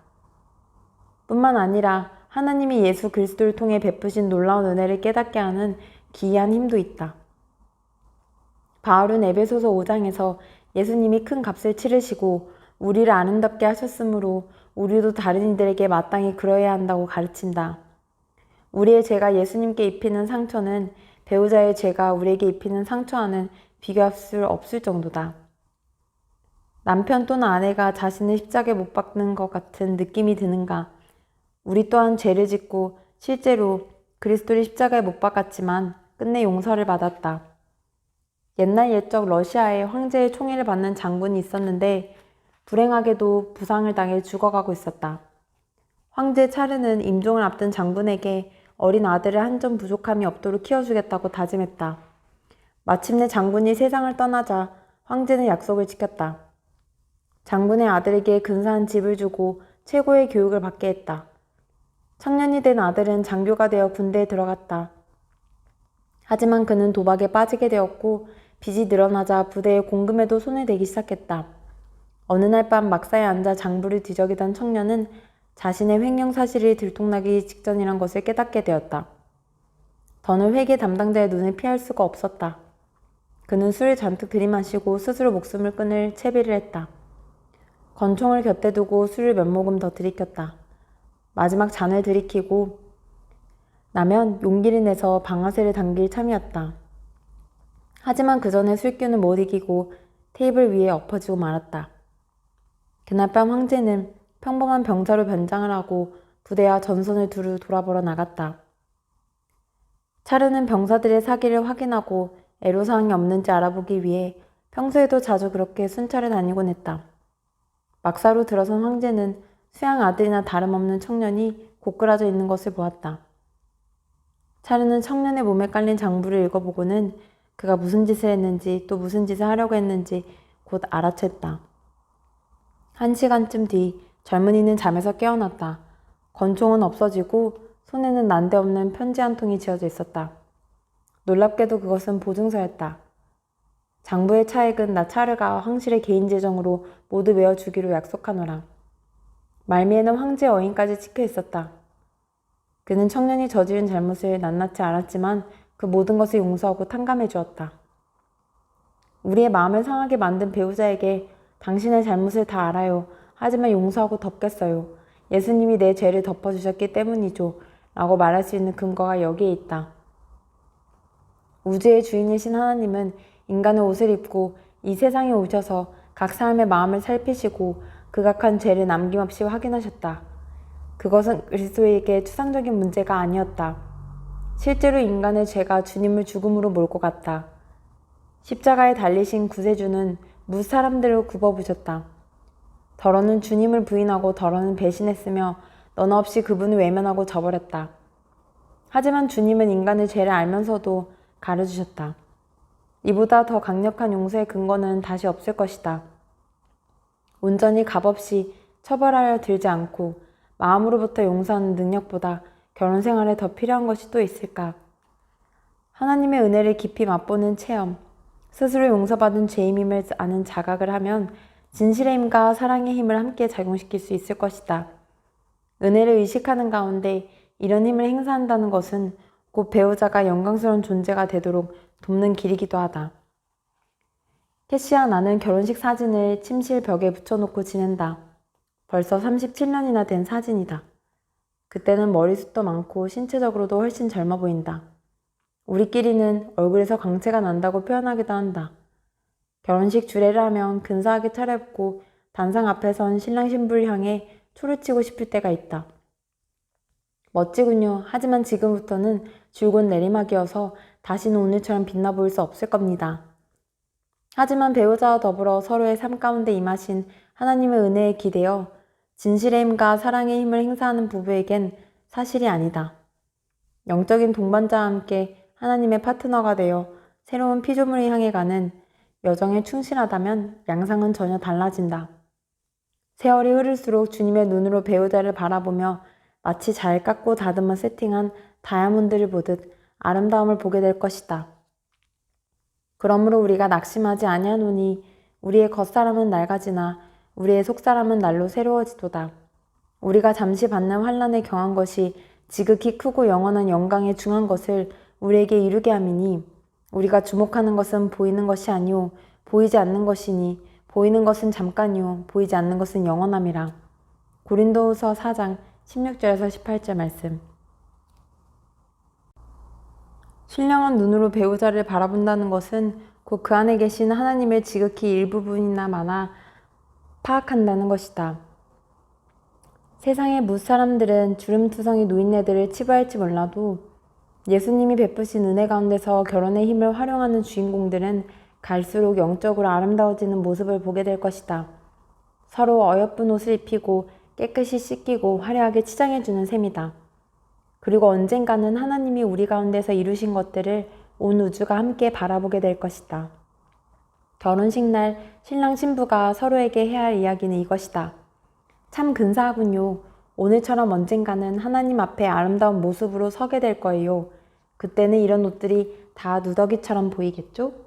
Speaker 1: 뿐만 아니라 하나님이 예수 그리스도를 통해 베푸신 놀라운 은혜를 깨닫게 하는 기이한 힘도 있다. 바울은 에베소서 5장에서 예수님이 큰 값을 치르시고 우리를 아름답게 하셨으므로 우리도 다른 이들에게 마땅히 그러해야 한다고 가르친다. 우리의 죄가 예수님께 입히는 상처는 배우자의 죄가 우리에게 입히는 상처와는 비교할 수 없을 정도다. 남편 또는 아내가 자신을 십자가에 못 박는 것 같은 느낌이 드는가? 우리 또한 죄를 짓고 실제로 그리스도를 십자가에 못 박았지만 끝내 용서를 받았다. 옛날 옛적 러시아에 황제의 총애를 받는 장군이 있었는데 불행하게도 부상을 당해 죽어가고 있었다. 황제 차르는 임종을 앞둔 장군에게 어린 아들을 한 점 부족함이 없도록 키워주겠다고 다짐했다. 마침내 장군이 세상을 떠나자 황제는 약속을 지켰다. 장군의 아들에게 근사한 집을 주고 최고의 교육을 받게 했다. 청년이 된 아들은 장교가 되어 군대에 들어갔다. 하지만 그는 도박에 빠지게 되었고 빚이 늘어나자 부대의 공금에도 손을 대기 시작했다. 어느 날 밤 막사에 앉아 장부를 뒤적이던 청년은 자신의 횡령 사실이 들통나기 직전이란 것을 깨닫게 되었다. 더는 회계 담당자의 눈을 피할 수가 없었다. 그는 술을 잔뜩 들이마시고 스스로 목숨을 끊을 채비를 했다. 권총을 곁에 두고 술을 몇 모금 더 들이켰다. 마지막 잔을 들이키고 나면 용기를 내서 방아쇠를 당길 참이었다. 하지만 그 전에 술기운을 못 이기고 테이블 위에 엎어지고 말았다. 그날 밤 황제는 평범한 병사로 변장을 하고 부대와 전선을 두루 돌아보러 나갔다. 차르는 병사들의 사기를 확인하고 애로사항이 없는지 알아보기 위해 평소에도 자주 그렇게 순찰을 다니곤 했다. 막사로 들어선 황제는 수양 아들이나 다름없는 청년이 고꾸라져 있는 것을 보았다. 차르는 청년의 몸에 깔린 장부를 읽어보고는 그가 무슨 짓을 했는지 또 무슨 짓을 하려고 했는지 곧 알아챘다. 1시간쯤 뒤 젊은이는 잠에서 깨어났다. 권총은 없어지고 손에는 난데없는 편지 한 통이 지어져 있었다. 놀랍게도 그것은 보증서였다. 장부의 차액은 나 차르가 황실의 개인 재정으로 모두 메어주기로 약속하노라. 말미에는 황제의 어인까지 찍혀 있었다. 그는 청년이 저지른 잘못을 낱낱이 알았지만 그 모든 것을 용서하고 탕감해 주었다. 우리의 마음을 상하게 만든 배우자에게 당신의 잘못을 다 알아요. 하지만 용서하고 덮겠어요. 예수님이 내 죄를 덮어주셨기 때문이죠. 라고 말할 수 있는 근거가 여기에 있다. 우주의 주인이신 하나님은 인간의 옷을 입고 이 세상에 오셔서 각 사람의 마음을 살피시고 극악한 죄를 남김없이 확인하셨다. 그것은 그리스도에게 추상적인 문제가 아니었다. 실제로 인간의 죄가 주님을 죽음으로 몰고 갔다. 십자가에 달리신 구세주는 무사람들을 굽어부셨다. 더러는 주님을 부인하고 더러는 배신했으며 너나 없이 그분을 외면하고 저버렸다. 하지만 주님은 인간의 죄를 알면서도 가르주셨다. 이보다 더 강력한 용서의 근거는 다시 없을 것이다. 온전히 값없이 처벌하려 들지 않고 마음으로부터 용서하는 능력보다 결혼 생활에 더 필요한 것이 또 있을까? 하나님의 은혜를 깊이 맛보는 체험, 스스로 용서받은 죄임임을 아는 자각을 하면 진실의 힘과 사랑의 힘을 함께 작용시킬 수 있을 것이다. 은혜를 의식하는 가운데 이런 힘을 행사한다는 것은 곧 배우자가 영광스러운 존재가 되도록 돕는 길이기도 하다. 캐시와 나는 결혼식 사진을 침실 벽에 붙여놓고 지낸다. 벌써 37년이나 된 사진이다. 그때는 머리숱도 많고 신체적으로도 훨씬 젊어 보인다. 우리끼리는 얼굴에서 광채가 난다고 표현하기도 한다. 결혼식 주례를 하면 근사하게 차려입고 단상 앞에 선 신랑 신부를 향해 초를 치고 싶을 때가 있다. 멋지군요. 하지만 지금부터는 줄곧 내리막이어서 다시는 오늘처럼 빛나 보일 수 없을 겁니다. 하지만 배우자와 더불어 서로의 삶 가운데 임하신 하나님의 은혜에 기대어 진실의 힘과 사랑의 힘을 행사하는 부부에겐 사실이 아니다. 영적인 동반자와 함께 하나님의 파트너가 되어 새로운 피조물을 향해 가는 여정에 충실하다면 양상은 전혀 달라진다. 세월이 흐를수록 주님의 눈으로 배우자를 바라보며 마치 잘 깎고 다듬어 세팅한 다이아몬드를 보듯 아름다움을 보게 될 것이다. 그러므로 우리가 낙심하지 아니하노니 우리의 겉사람은 낡아지나 우리의 속사람은 날로 새로워지도다. 우리가 잠시 받는 환난에 경한 것이 지극히 크고 영원한 영광에 중한 것을 우리에게 이루게 함이니 우리가 주목하는 것은 보이는 것이 아니오 보이지 않는 것이니 보이는 것은 잠깐이오 보이지 않는 것은 영원함이라. 고린도후서 4장 16절에서 18절 말씀. 신령한 눈으로 배우자를 바라본다는 것은 곧 그 안에 계신 하나님의 지극히 일부분이나 마나 파악한다는 것이다. 세상의 무사람들은 주름투성이 노인네들을 치부할지 몰라도 예수님이 베푸신 은혜 가운데서 결혼의 힘을 활용하는 주인공들은 갈수록 영적으로 아름다워지는 모습을 보게 될 것이다. 서로 어여쁜 옷을 입히고 깨끗이 씻기고 화려하게 치장해주는 셈이다. 그리고 언젠가는 하나님이 우리 가운데서 이루신 것들을 온 우주가 함께 바라보게 될 것이다. 결혼식 날 신랑 신부가 서로에게 해야 할 이야기는 이것이다. 참 근사하군요. 오늘처럼 언젠가는 하나님 앞에 아름다운 모습으로 서게 될 거예요. 그때는 이런 옷들이 다 누더기처럼 보이겠죠?